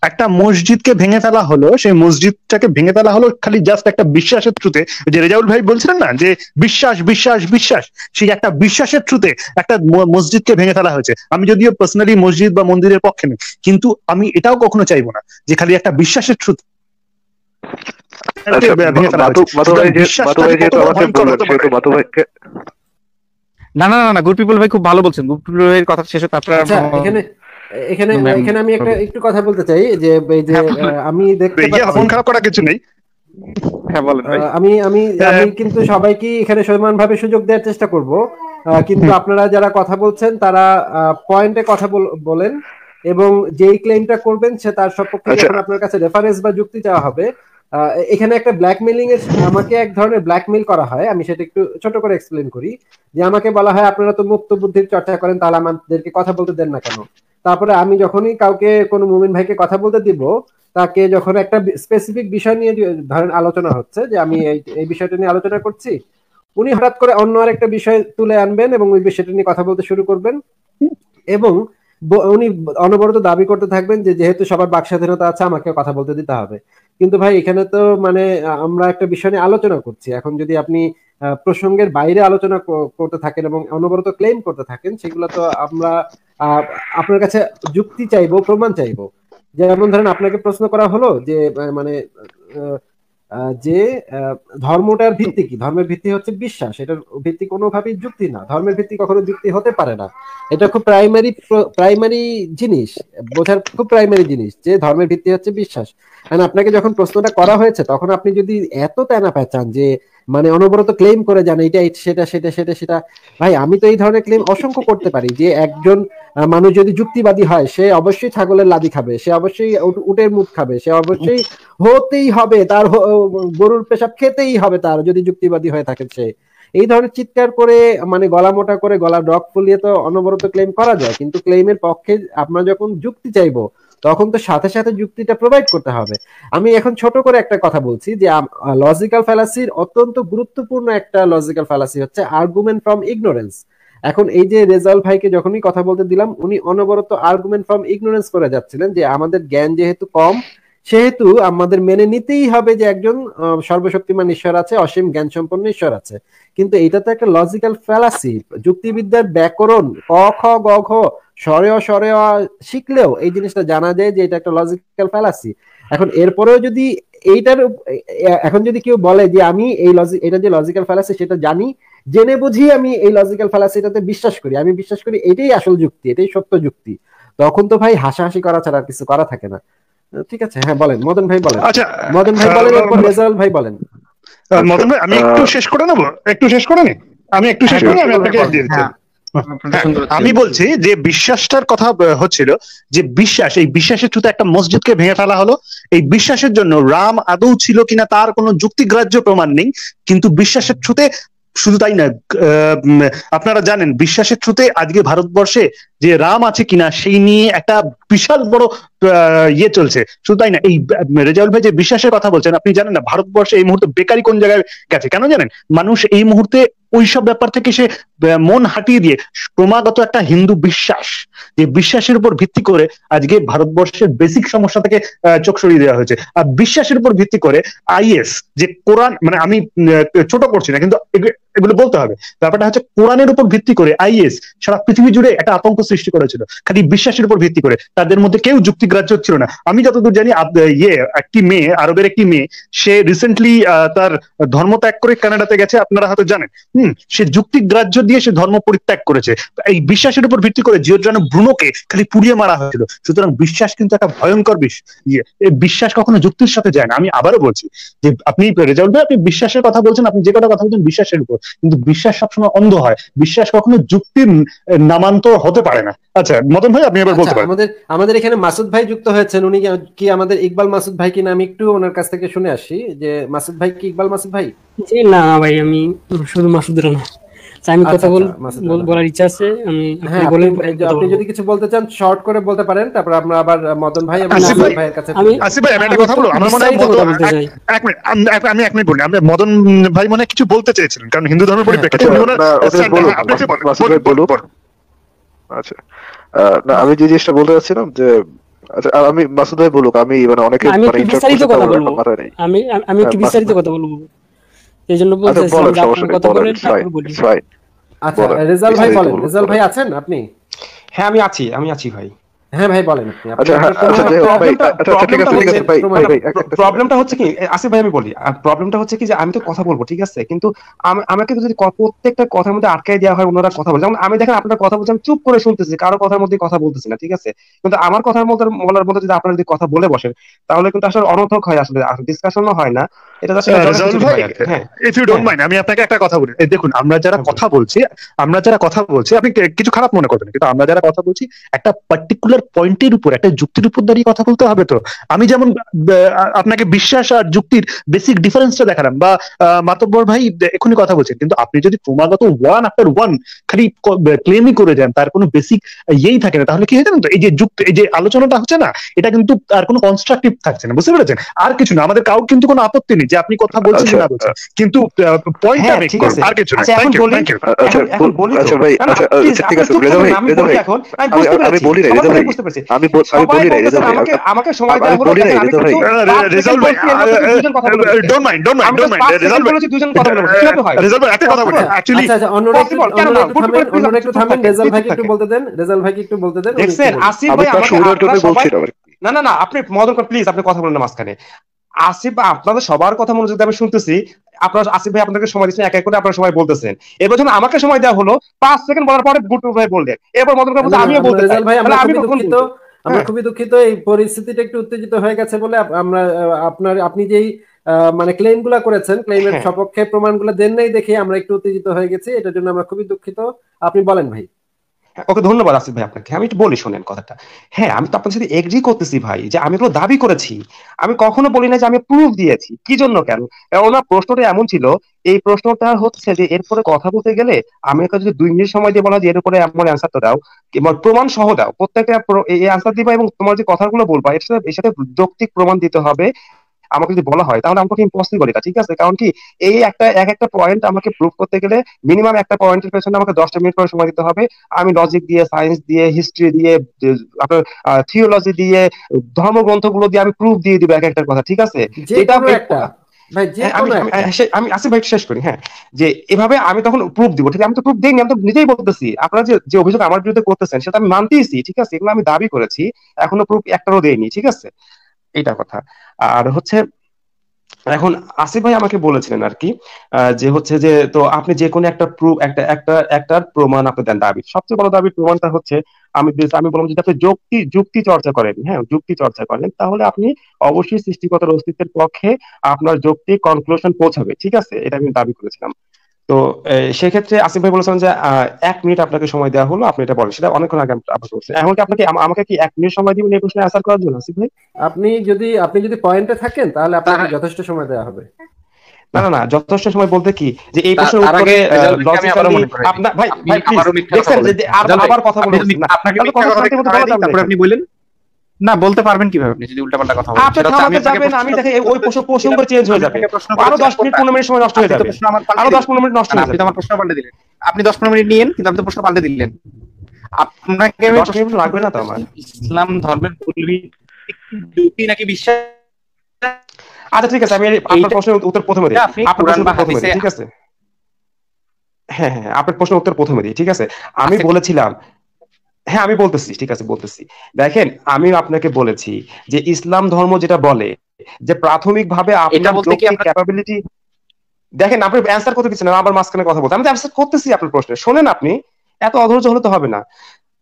একটা মসজিদকে ভেঙে ফেলা হলো, সেই মসজিদটাকে ভেঙে ফেলা হলো খালি জাস্ট একটা বিশ্বাসের থ্রুতে, যে রেজাউল ভাই বলছিলেন না যে বিশ্বাস বিশ্বাস বিশ্বাস, সেই একটা বিশ্বাসের থ্রুতে একটা মসজিদকে ভেঙে ফেলা হয়েছে। আমি যদিও পার্সোনালি মসজিদ বা মন্দিরের পক্ষে নেই, কিন্তু আমি এটাও কখনো চাইবো না যে খালি একটা বিশ্বাসের থ্রুতে না না না, গুড পিপল ভাই খুব ভালো বলছেন, গুড পিপল ভাইয়ের কথা শেষ হোক। আপনারা এখানে আমি একটু কথা বলতে চাই, যে এই যে আমি দেখতে পাচ্ছি, খারাপ করা কিছু নেই, আমি কিন্তু সবাইকে এখানে সমানভাবে সুযোগ দেওয়ার চেষ্টা করব, কিন্তু আপনারা যারা কথা বলছেন তারা পয়েন্টে কথা বলেন, এবং যেই ক্লেমটা করবেন সে তার সপক্ষে যখন আপনার কাছে রেফারেন্স বা যুক্তি চাওয়া হবে, এখানে একটা ব্ল্যাকমেইলিং এর, আমাকে এক ধরনের ব্ল্যাকমেইল করা হয়। আমি সেটা একটু ছোট করে এক্সপ্লেন করি, যে আমাকে বলা হয় আপনারা তো মুক্ত বুদ্ধির চর্চা করেন, তাহলে আমাদেরকে কথা বলতে দেন না কেন? তারপরে আমি যখনই কাউকে, কোনো মুমিন ভাইকে কথা বলতে দিব, তাকে যখন একটা স্পেসিফিক বিষয় নিয়ে ধরেন আলোচনা হচ্ছে, যে আমি এই বিষয়টা নিয়ে আলোচনা করছি, উনি হঠাৎ করে অন্য আরেকটা বিষয় তুলে আনবেন এবং ওই বিষয়টা নিয়ে কথা বলতে শুরু করবেন, এবং উনি অনবরত দাবি করতে থাকবেন যে যেহেতু সবার বাক স্বাধীনতা আছে আমাকে কথা বলতে দিতে হবে। কিন্তু ভাই এখানে তো মানে আমরা একটা বিষয় নিয়ে আলোচনা করছি, এখন যদি আপনি প্রসঙ্গের বাইরে আলোচনা করতে থাকেন এবং অনবরত ক্লেম করতে থাকেন, সেগুলো তো আমরা আপনার কাছে যুক্তি চাইবো, প্রমাণ চাইবো। যেমন ধরেন আপনাকে প্রশ্ন করা হলো যে মানে যে ধর্মটার ভিত্তি কি? ধর্মের ভিত্তি হচ্ছে বিশ্বাস, এটার ভিত্তি কোনোভাবেই যুক্তি না, ধর্মের ভিত্তি কখনো যুক্তি হতে পারে না। এটা খুব প্রাইমারি জিনিস, বোঝার খুব প্রাইমারি জিনিস, যে ধর্মের ভিত্তি হচ্ছে বিশ্বাস। কারণ আপনাকে যখন প্রশ্নটা করা হয়েছে তখন আপনি যদি এত তেনা পেঁচান, যে মানে অনবরত ক্লেম করে যান এটা সেটা সেটা সেটা সেটা, ভাই আমি তো এই ধরনের ক্লেম অসংখ্য করতে পারি, যে একজন মানুষ যদি যুক্তিবাদী হয় সে অবশ্যই ছাগলের লাদি খাবে, সে অবশ্যই উটের মুখ খাবে, সে অবশ্যই হতেই হবে তার গরুর পেশাব খেতেই হবে তার, যদি যুক্তিবাদী হয়ে থাকে সে। এই ধরনের চিৎকার করে মানে গলা মোটা করে, গলা ডগ ফুলিয়ে তো অনবরত ক্লেম করা যায়, কিন্তু ক্লেমের পক্ষে আমরা যখন যুক্তি চাইবো তখন তো সাথে সাথে যুক্তিটা প্রোভাইড করতে হবে। আমি এখন ছোট করে একটা কথা বলছি, যে লজিক্যাল ফ্যালাসির অত্যন্ত গুরুত্বপূর্ণ একটা লজিক্যাল ফ্যালাসি হচ্ছে আর্গুমেন্ট ফ্রম ইগনোরেন্স। এখন এই যে রেজাউল ভাইকে যখনই কথা বলতে দিলাম, উনি অনবরত আর্গুমেন্ট ফ্রম ইগনোরেন্স করে যাচ্ছিলেন, যে আমাদের জ্ঞান যেহেতু কম সেহেতু আমাদের মেনে নিতেই হবে যে একজন সর্বশক্তিমান ঈশ্বর আছে, অসীম জ্ঞান সম্পন্ন ঈশ্বর আছে। কিন্তু এটা তো একটা লজিক্যাল ফ্যালাসি। যুক্তিবিদ্যার ব্যাকরণ ক খ গ ঘ স্বরেয় স্বরেয় শিখলেও এই জিনিসটা জানা যায় যে এটা একটা লজিক্যাল ফ্যালাসি। এখন এরপরেও যদি এইটার এখন যদি কেউ বলে যে আমি এই এটা যে লজিক্যাল ফ্যালাসি সেটা জানি, জেনে বুঝি আমি এই লজিক্যাল ফ্যালাসিটাতে বিশ্বাস করি, আমি বিশ্বাস করি এটাই আসল যুক্তি, এটাই সত্য যুক্তি, তখন তো ভাই হাসাহাসি করা ছাড়া আর কিছু করা থাকে না। ঠিক আছে, হ্যাঁ বলেন মদন ভাই বলেন। আচ্ছা মদন ভাই বলেন, এরপর রেজাউল ভাই বলেন। মদন ভাই আমি একটু শেষ করে নেবো, একটু শেষ করে নি, আমি একটু শেষ করে আমি আপনাকে দিয়ে দিচ্ছি। আমি বলছি যে বিশ্বাসটার কথা হচ্ছিল, যে বিশ্বাস, এই বিশ্বাসের থ্রুতে একটা মসজিদকে ভেঙে ফেলা হলো। এই বিশ্বাসের জন্য রাম আদৌ ছিল কিনা তার কোনো যুক্তিগ্রাহ্য প্রমাণ নেই, কিন্তু বিশ্বাসের থ্রুতে, শুধু তাই না, আপনারা জানেন বিশ্বাসের থ্রুতে আজকে ভারতবর্ষে যে রাম আছে কিনা সেই নিয়ে একটা বিশাল বড় ইয়ে চলছে। শুধু তাই না, এই রেজাউল ভাই যে বিশ্বাসের কথা বলছেন, আপনি জানেন না ভারতবর্ষে এই মুহূর্তে বেকারি কোন জায়গায় গেছে, কেন জানেন? মানুষ এই মুহূর্তে ওইসব ব্যাপার থেকে সে মন হাটিয়ে দিয়ে ক্রমাগত একটা হিন্দু বিশ্বাস, যে বিশ্বাসের উপর ভিত্তি করে আজকে ভারতবর্ষের বেসিক সমস্যা থেকে চোখ সরিয়ে দেওয়া হয়েছে। আর বিশ্বাসের উপর ভিত্তি করে আইএস, যে কোরআন, মানে আমি ছোট করছি না কিন্তু এগুলো বলতে হবে, ব্যাপারটা হচ্ছে কোরআনের উপর ভিত্তি করে আইএস সারা পৃথিবী জুড়ে একটা আতঙ্ক সৃষ্টি করেছিল, খালি বিশ্বাসের উপর ভিত্তি করে। তাদের মধ্যে কেউ যুক্তিগ্রাহ্য ছিল না। আমি যতদূর জানি একটি মেয়ে, আরবের একটি মেয়ে, সে রিসেন্টলি তার ধর্ম ত্যাগ করে কানাডাতে গেছে, আপনারা হয়তো জানেন। সে যুক্তিগ্রাহ্য দিয়ে সে ধর্ম পরিত্যাগ করেছে। এই বিশ্বাসের উপর ভিত্তি করে জিওর্জিয়ানো ব্রুনোকে খালি পুড়িয়ে মারা হয়েছিল। সুতরাং বিশ্বাস কিন্তু একটা ভয়ঙ্কর এই বিশ্বাস কখনো যুক্তির সাথে যায় না। আমি আবারও বলছি যে আপনি রেজাউল ভাই, আপনি বিশ্বাসের কথা বলছেন, আপনি যে কথা বলছেন বিশ্বাসের উপর, কিন্তু বিশ্বাস সবসময় অন্ধ হয়, বিশ্বাস কখনো যুক্তির নামান্তর হতে পারে না। আচ্ছা মদন ভাই, আপনি এবার বলতে পারেন। আমাদের এখানে মাসুদ ভাই যুক্ত হয়েছেন, উনি কি আমাদের ইকবাল মাসুদ ভাই কিনা, আমি একটু ওনার কাছ থেকে শুনে আসি যে মাসুদ ভাই কি ইকবাল মাসুদ ভাই? জি না ভাই, আমি শুধু মাসুদের না, আমি কথা বলার ইচ্ছা আছে। আমি আপনি যদি কিছু বলতে চান শর্ট করে বলতে পারেন, তারপর আমরা আবার মদন ভাই এবং মাসুদ ভাইয়ের কাছে। আসিফ ভাই আমি একটা কথা বলবো, আমার মনে হয় আমি এক মিনিট বলি, আমি মদন ভাই মনে কিছু বলতে চেয়েছিলেন, কারণ হিন্দু ধর্মের পরিপ্রেক্ষিতে। আচ্ছা না, আমি যে জিনিসটা বলতে চাচ্ছিলাম যে, আচ্ছা আমি মাসুদ ভাই বলুক, আমি মানে অনেকে মানে বিস্তারিত কথা বলবো, আমি একটু বিস্তারিত কথা বলবো, এইজন্য বলতেছিলাম যে আপনি কথা বলেন তারপর বলি। আচ্ছা রেজাউল ভাই বলেন। রেজাউল ভাই আছেন আপনি? হ্যাঁ আমি আছি ভাই। হ্যাঁ ভাই বলেন আপনি। প্রবলেমটা হচ্ছে কি আসিফ ভাই, আমি বলি, প্রবলেমটা হচ্ছে কি যে আমি তো কথা বলবো ঠিক আছে, কিন্তু আমাকে যদি প্রত্যেকটা কথার মধ্যে আটকাই দেওয়া হয়, ওনারা কথা বলে, যেমন আমি দেখেন আপনার কথা বলছি, আমি চুপ করে শুনতেছি, কারো কথার মধ্যে কথা বলতেছি না, ঠিক আছে, কিন্তু আমার কথার মধ্যে বলার মধ্যে যদি আপনারা যদি কথা বলে বসেন তাহলে কিন্তু আসলে অনর্থক হয়, আসলে ডিসকাশনও হয় না। এটা ইফ ইউ ডোন্ট মাইন্ড আমি আপনাকে একটা কথা বলি। দেখুন আমরা যারা কথা বলছি, আপনি কিছু খারাপ মনে করবেন, কিন্তু আমরা যারা কথা বলছি একটা পার্টিকুলার পয়েন্টের উপর, একটা যুক্তির উপর দাঁড়িয়ে কথা বলতে হবে। তো আমি যেমন আপনাকে বিশ্বাস আর যুক্তির বেসিক ডিফারেন্সটা দেখালাম, বা মাতব্বর ভাই এখনই কথা বলছেন, কিন্তু আপনি যদি ক্রমাগত ওয়ান আফটার ওয়ান খালি ক্লেমই করে যান, তার কোনো বেসিক ইয়েই থাকে না, তাহলে কি হয়ে যাবে? তো এই যে আলোচনাটা হচ্ছে না, এটা কিন্তু আর কোনো কনস্ট্রাকটিভ থাকছে না, বুঝতে পেরেছেন? আর কিছু না, আমাদের কাউর কিন্তু কোনো আপত্তি নেই যে আপনি কথা বলছেন না বলছেন, কিন্তু পয়েন্টটা মেক করুন, আর কিছু না। Thank you. আচ্ছা ভাই, আচ্ছা ঠিক আছে রেজা ভাই, আমি বলি না রেজা ভাই, আমি বলি না রেজা ভাই, আমাকে সময় দেওয়া হলো রেজাউল ভাই, ডোন্ট মাইন্ড রেজাউল ভাই, দুজন কথা বলবো, কিভাবে হয়? রেজাউল ভাই একটা কথা বলি, অ্যাকচুয়ালি আচ্ছা অন্যরা একটু থামেন, রেজাউল ভাইকে একটু বলতে দেন। দেখছেন আসিফ ভাই আমাকে বলছিল না আপনি মদন প্লিজ আপনি কথা বলেন না মাঝখানে। আসিফ আপনাদের সবার কথা মনোযোগ দিয়ে আমি শুনতেছি, আপনার আসিফ ভাই আপনাদেরকে সময় দিচ্ছেন, এক এক করে আপনারা সময় বলতেছেন। এবার যখন আমাকে সময় দেওয়া হলো 5 সেকেন্ড বলার পরে গুটু ভাই বললেন, এরপর মদন ভাই বলতে আমিও বলতে চাই। আমরা খুবই দুঃখিত, এই পরিস্থিতিটা একটু উত্তেজিত হয়ে গেছে বলে আপনি যেই মানে ক্লেম গুলা করেছেন, ক্লেমের সপক্ষে প্রমাণগুলো দেন নাই দেখে আমরা একটু উত্তেজিত হয়ে গেছি, এটার জন্য আমরা খুবই দুঃখিত। আপনি বলেন ভাই। ওকে ধন্যবাদ আসিফ ভাই আপনাকে। আমি একটু বলি শোনেন কথাটা। হ্যাঁ আমি তো আপনার সাথে এগ্রি করতেছি ভাই যে আমি এগুলো দাবি করেছি, আমি কখনো বলি না যে আমি প্রুফ দিয়েছি। কি জন্য কেন? ওনার প্রশ্নটা এমন ছিল, এই প্রশ্নটা হচ্ছে যে এরপরে কথা বলতে গেলে আমি যদি 2 মিনিট সময় দিয়ে বলা যে এর উপরে এমন অ্যান্সার তো দাও, কিংবা প্রমাণ সহ দাও, প্রত্যেকটা এই অ্যান্সার দিবা এবং তোমার যে কথাগুলো বলবা এর সাথে যৌক্তিক প্রমাণ দিতে হবে, আমাকে যদি বলা হয়, তাহলে আমাকে ইম্পসিবল এটা, ঠিক আছে? কারণ কি, এই এক একটা পয়েন্ট আমাকে প্রুভ করতে গেলে মিনিমাম একটা পয়েন্টের পেছনে আমাকে 10টা মিনিট করে সময় দিতে হবে। আমি লজিক দিয়ে, সায়েন্স দিয়ে, হিস্ট্রি দিয়ে, আপনার থিওলজি দিয়ে, ধর্মগ্রন্থগুলো দিয়ে আমি প্রুফ দিয়ে দিব এক একটার কথা, ঠিক আছে? এটা আমি আসিফ ভাই শেষ করি। হ্যাঁ, যে এভাবে আমি তখন প্রুফ দিব, ঠিক আছে? আমি তো প্রুফ দিইনি, আমি তো নিজেই বলতেছি। আপনারা যে অভিযোগ আমার বিরুদ্ধে করতেছেন সেটা আমি মানতেইছি, ঠিক আছে? এগুলো আমি দাবি করেছি, এখনো প্রুফ একটারও দেইনি, ঠিক আছে? এইটা কথা। আর হচ্ছে এখন আসিফ ভাই আমাকে বলেছিলেন আর কি, যে হচ্ছে যে তো আপনি যে কোনো একটা প্রুফ, একটা প্রমাণ আপনি দেন। দাবি, সবচেয়ে বড় দাবির প্রমাণটা হচ্ছে আমি বললাম যদি আপনি যুক্তি চর্চা করেন, হ্যাঁ যুক্তি চর্চা করেন, তাহলে আপনি অবশ্যই সৃষ্টিকর্তার অস্তিত্বের পক্ষে আপনার যৌক্তিক কনক্লুশন পৌঁছাবে, ঠিক আছে? এটা আমি দাবি করেছিলাম। তো সেক্ষেত্রে আসিফ ভাই বলেছেন যে 1 মিনিট আপনাকে সময় দেওয়া হলো, আপনি এটা বলেন। সেটা অনেকক্ষণ আগে আপনাকে বলছেন। এখন কি আপনাকে আমাকে কি 1 মিনিট সময় দিবেন এই প্রশ্নে অ্যান্সার করার জন্য আসিফ ভাই? আপনি যদি পয়েন্টে থাকেন তাহলে আপনাকে যথেষ্ট সময় দেওয়া হবে। না, যথেষ্ট সময় বলতে কি, যে এই প্রশ্নের উত্তরে লজিক্যালি আপনার ভাই দেখছেন যে আবার কথা বলছেন না, আপনাকে মিথ্যা কথা বলতে তারপরে আপনি বলেন না, বলতে পারবেন কিভাবে আপনি যদি উল্টাপাল্টা কথা বলেন? আপনি থামাতে যাবেন, আমি দেখে ওই প্রসঙ্গ চেঞ্জ হয়ে যাবে, আরো 10 মিনিট 15 মিনিট সময় নষ্ট হয়ে যাবে, আরো 10-15 মিনিট নষ্ট হয়ে যাবে। আপনি তো আমার প্রশ্ন পাল্টে দিলেন, আপনি 10-15 মিনিট নিয়েন, কিন্তু আপনি তো প্রশ্ন পাল্টে দিলেন। আপনাকে 10 মিনিট লাগবে না তো আমার। ইসলাম ধর্মের যুক্তি নাকি বিশ্বাস? আচ্ছা ঠিক আছে, আমি আপনার প্রশ্নের উত্তর প্রথমে দিই। ঠিক আছে, হ্যাঁ আপনার প্রশ্নের উত্তর প্রথমে দিই, ঠিক আছে? আমি বলেছিলাম, হ্যাঁ আমি বলতেছি, ঠিক আছে বলতেছি। দেখেন, আমি আপনাকে বলেছি যে ইসলাম ধর্ম যেটা বলে যে প্রাথমিকভাবে আপনার যৌক্তিক ক্যাপাবিলিটি, দেখেন আপনি অ্যান্সার করতে দিচ্ছেন না, আবার মাঝখানে কথা বলতে। আমি তো অ্যান্সার করতেছি আপনার প্রশ্নে, শোনেন আপনি, এত অধৈর্য হলে তো হবে না।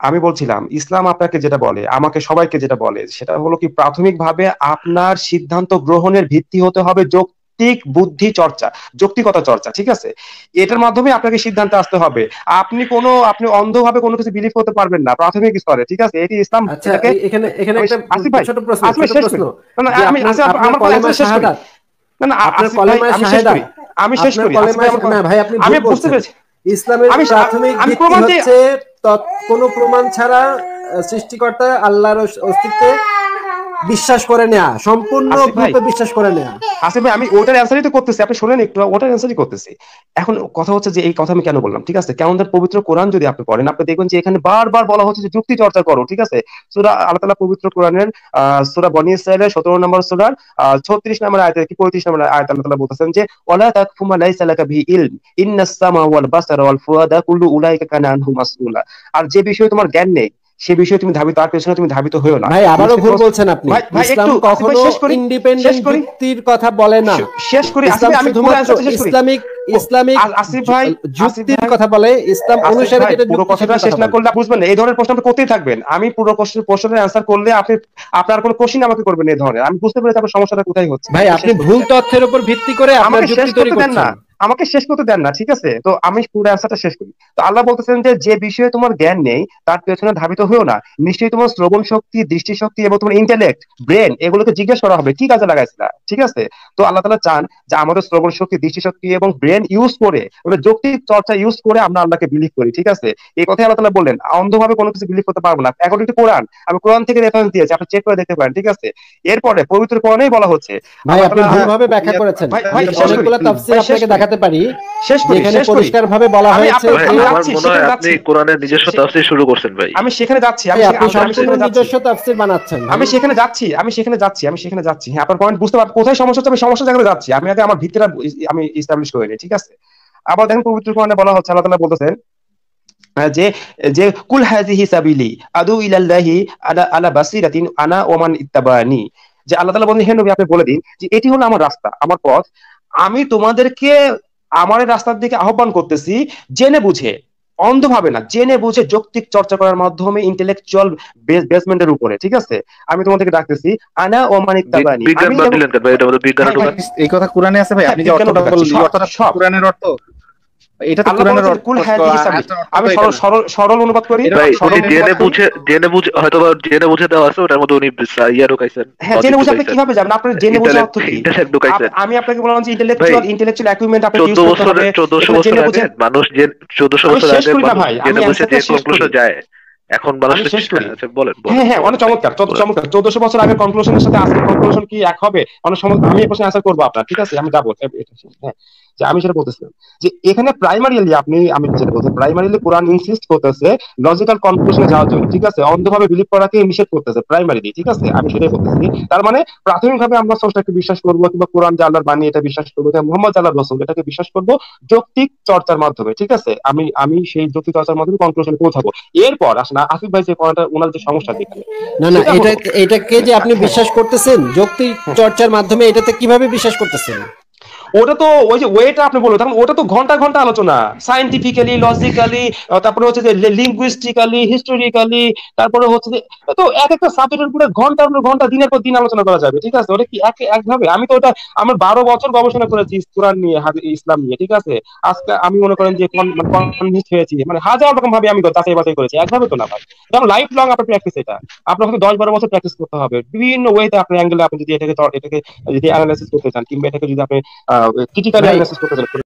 আমি বলছিলাম ইসলাম আপনাকে যেটা বলে, আমাকে সবাইকে যেটা বলে, সেটা হলো কি প্রাথমিকভাবে আপনার সিদ্ধান্ত গ্রহণের ভিত্তি হতে হবে যৌক্তিক বুদ্ধি চর্চা, যৌক্তিকতা চর্চা, ঠিক আছে? এটার মাধ্যমে আপনাকে সিদ্ধান্তে আসতে হবে। আপনি অন্ধভাবে কোনো কিছু বিলিভ করতে পারবেন না প্রাথমিক স্তরে, ঠিক আছে? এটি ইসলাম। এখানে একটা ছোট প্রশ্ন, আমি শেষ করি। ভাই আপনি আমি বুঝতে পেরেছি, ইসলামের প্রাথমিক ভিত্তি হচ্ছে কোনো প্রমাণ ছাড়া সৃষ্টিকর্তা আল্লাহর অস্তিত্বে বিশ্বাস করে নেয়া, সম্পূর্ণ রূপে বিশ্বাস করে নেয়া। আসিফ ভাই, আমি ওটার অ্যানসারই তো করতেছি, আপনি শুনেন একটু, ওটার অ্যানসারই করতেছি। এখন কথা হচ্ছে যে এই কথা আমি কেন বললাম, ঠিক আছে? কেমন পবিত্র কোরআন যদি আপনি পড়েন, আপনি দেখবেন যে এখানে বারবার বলা হচ্ছে যে যুক্তি চর্চা করো, ঠিক আছে? সূরা আল্লাহ তাআলা পবিত্র কোরআনের সূরা বনী ইসরাঈলের 17 নম্বর সূরার 36 নম্বর আয়াতে কি 35 নম্বর আয়াতে আল্লাহ তাআলা বলতেছেন যে ওয়ালা তাকফু মা লাইসা লাকা বিহি ইলম ইন্নাস সামা ওয়াল বাসারা ওয়াল ফুয়াদা কুল্লু উলাইকা কানা আনহু মাসউলা। আর যে বিষয়ে তোমার জ্ঞান নেই সে বিষয়ে তুমি ধাবিত, তার পেছনে তুমি ধাবিত হইও না। ভাই আবারও ভুল বলছেন আপনি। ইসলাম কখনো ইন্ডিপেন্ডেন্ট যুক্তির কথা বলে না। শেষ করি, আমি ইসলামিক আসিফ ভাই যুক্তির কথা বলে, ইসলাম অনুসারে যেটা পুরো কথাটা শেষ না করলে বুঝবেন না। এই ধরনের প্রশ্ন আপনি করতেই থাকবেন, আমি পুরো প্রশ্নের অ্যানসার করলে আপনি আপনার কোনো কোশ্চেন আমাকে করবেন এই ধরনের। আমি বুঝতে পেরেছি আপনার সমস্যাটা কোথায় হচ্ছে। ভাই আপনি ভুল তথ্যের উপর ভিত্তি করে আপনার যুক্তি তৈরি করছেন না, আমাকে শেষ করতে দেন না, ঠিক আছে? তো আমি পুরো অ্যানসারটা শেষ করি। তো আল্লাহ বলতেছেন যে বিষয়ে তোমার জ্ঞান নেই তার পেছনে ধাবিত হয়েও না। নিশ্চয়ই তোমার শ্রবণ শক্তি, দৃষ্টিশক্তি এবং তোমার ইন্টেলেক্ট, ব্রেন, এগুলোকে জিজ্ঞেস করা হবে কি কাজে লাগাইছিলা, ঠিক আছে? তো আল্লাহ তাআলা চান যে আমাদের শ্রবণ শক্তি, দৃষ্টিশক্তি এবং ব্রেন ইউজ করে, যৌক্তিক চর্চা ইউজ করে আমরা আল্লাহকে বিলিভ করি, ঠিক আছে? এই কথাই আল্লাহ তাআলা বললেন, অন্ধভাবে কোনো কিছু বিলিভ করতে পারবো না। এখন একটু কোরআন, আমি কোরআন থেকে রেফারেন্স দিয়েছি, আপনি চেক করে দেখতে পারেন, ঠিক আছে? এরপরে পবিত্র কোরআনেই বলা হচ্ছে। ভাই আপনি ভুলভাবে ব্যাখ্যা করেছেন, অনেকগুলো তাফসীর আপনাকে দেখাতে পারি, এখানে পরিষ্কারভাবে বলা হয়েছে যে আমার মনে হয় আপনি কোরআনের নিজস্ব তাফসীর শুরু করছেন ভাই। আমি সেখানে যাচ্ছি, নিজস্ব তাফসীর বানাচ্ছেন। আমি সেখানে যাচ্ছি। হ্যাঁ, আপনার পয়েন্ট বুঝতে পারছি, কোথায় সমস্যা হচ্ছে আমি সমস্যা জায়গায় যাচ্ছি। আমি আগে আমার ভিত্তিটা আমি এস্টাবলিশ করে নিই, ঠিক আছে? আবার দেখেন পবিত্র কোরআনে বলা হচ্ছে, আল্লাহ তাআলা বলতেছেন যে কুল হাযিহি সাবিলি আদু ইলাল্লাহি আলা বাসিরাতিন আনা ওয়া মান ইত্তাবানি। যে আল্লাহ তাআলা বলেন, হে নবী আপনি বলে দিন যে এটি হলো আমার রাস্তা, আমার পথ, আমি তোমাদেরকে আমার রাস্তার দিকে আহ্বান করতেছি জেনে বুঝে, অন্ধভাবে না, জেনে বুঝে যৌক্তিক চর্চা করার মাধ্যমে, ইন্টেলেকচুয়াল বেসমেন্টের উপরে, ঠিক আছে? আমি তোমাদেরকে ডাকতেছি আনা ওয়া মান ইত্তাবানি। এই কথা কোরআনে আছে ভাই, আপনি যে অর্থটা বললেন অর্থটা সব কোরআনের অর্থ, এটা তো কোরআনের অর্থ। আমি সরল অনুবাদ করি, জেনে বুঝে হয়তো জেনে বুঝে দেওয়া আছে, ওটার মধ্যে উনি ইয়া ঢুকাইছেন। হ্যাঁ, জেনে বুঝে আপনি কিভাবে যাবেন? আপনার জেনে বুঝে অর্থ কি? আমি আপনাকে বললাম যে ইন্টেলেকচুয়াল অ্যাকুইপমেন্ট আপনি ইউজ করতে হবে। 1400 বছর আগে মানুষ 1400 বছর আগে জেনে বুঝে যে কনক্লুশন যায়, এখন মানুষের শেষ করি। বলেন। হ্যাঁ, অনেক চমৎকার 1400 বছর আগে কনক্লুশনের সাথে আজকের কনক্লুশন কি এক হবে? অনেক সময় আমি এই প্রশ্নের আনসার করবো আপনার, ঠিক আছে? আমি যাবো। হ্যাঁ, যে আমি সেটা বলতেছিলাম যে এখানে প্রাইমারিলি আমি যেটা বলছি, প্রাইমারিলি কোরআন ইনসিস্ট করতেছে লজিক্যাল কনক্লুশনে যাওয়ার জন্য, ঠিক আছে? অন্ধভাবে বিলিভ করাকে নিষেধ করতেছে প্রাইমারিলি, ঠিক আছে? আমি সেটাই বলতেছি। তার মানে প্রাথমিকভাবে আমরা স্রষ্টাকে বিশ্বাস করবো, কিংবা কোরআন যে আল্লাহর বাণী এটা বিশ্বাস করবো, মুহাম্মদ আল্লাহর রাসূল এটাকে বিশ্বাস করবো যৌক্তিক চর্চার মাধ্যমে, ঠিক আছে? আমি সেই যৌক্তিক চর্চার মাধ্যমে কনক্লুশনে পৌঁছাবো। এরপর আসলে আসিফ ভাই যে পয়েন্টটা, ওনার যে সমস্যা যেখানে, না এটাকে যে আপনি বিশ্বাস করতেছেন যৌক্তিক চর্চার মাধ্যমে, এটাতে কিভাবে বিশ্বাস করতেছেন? ওটা তো ওই যে ওয়েটা আপনি বলবেন, তখন ওটা তো ঘন্টা ঘন্টা আলোচনা, সায়েন্টিফিক্যালি, লজিক্যালি, তারপরে হচ্ছে যে লিঙ্গুইস্টিক্যালি, হিস্টোরিক্যালি, তারপরে হচ্ছে যে তো এক একটা সাবজেক্টের উপরে ঘন্টার পর ঘন্টা, দিনের পর দিন আলোচনা করা যাবে, ঠিক আছে? ওটা কি একভাবে? আমি তো ওটা আমার 12 বছর গবেষণা করেছি কোরআন নিয়ে, ইসলাম নিয়ে, ঠিক আছে? আজকে আমি মনে করেন যে কনভিন্স হয়েছি, মানে হাজার রকম ভাবে আমি যাচাই বাছাই করেছি, একভাবে তো না ভাই। যেমন লাইফ লং আপনার প্র্যাকটিস, এটা আপনার হয়তো 10-12 বছর প্র্যাকটিস করতে হবে বিভিন্ন ওয়েতে, আপনি অ্যাঙ্গেলে আপনি যদি এটাকে যদি অ্যানালাইসিস করতে চান, কিংবা এটাকে যদি আপনি ক্রিটিক্যালি অ্যানালাইসিস করতে চান।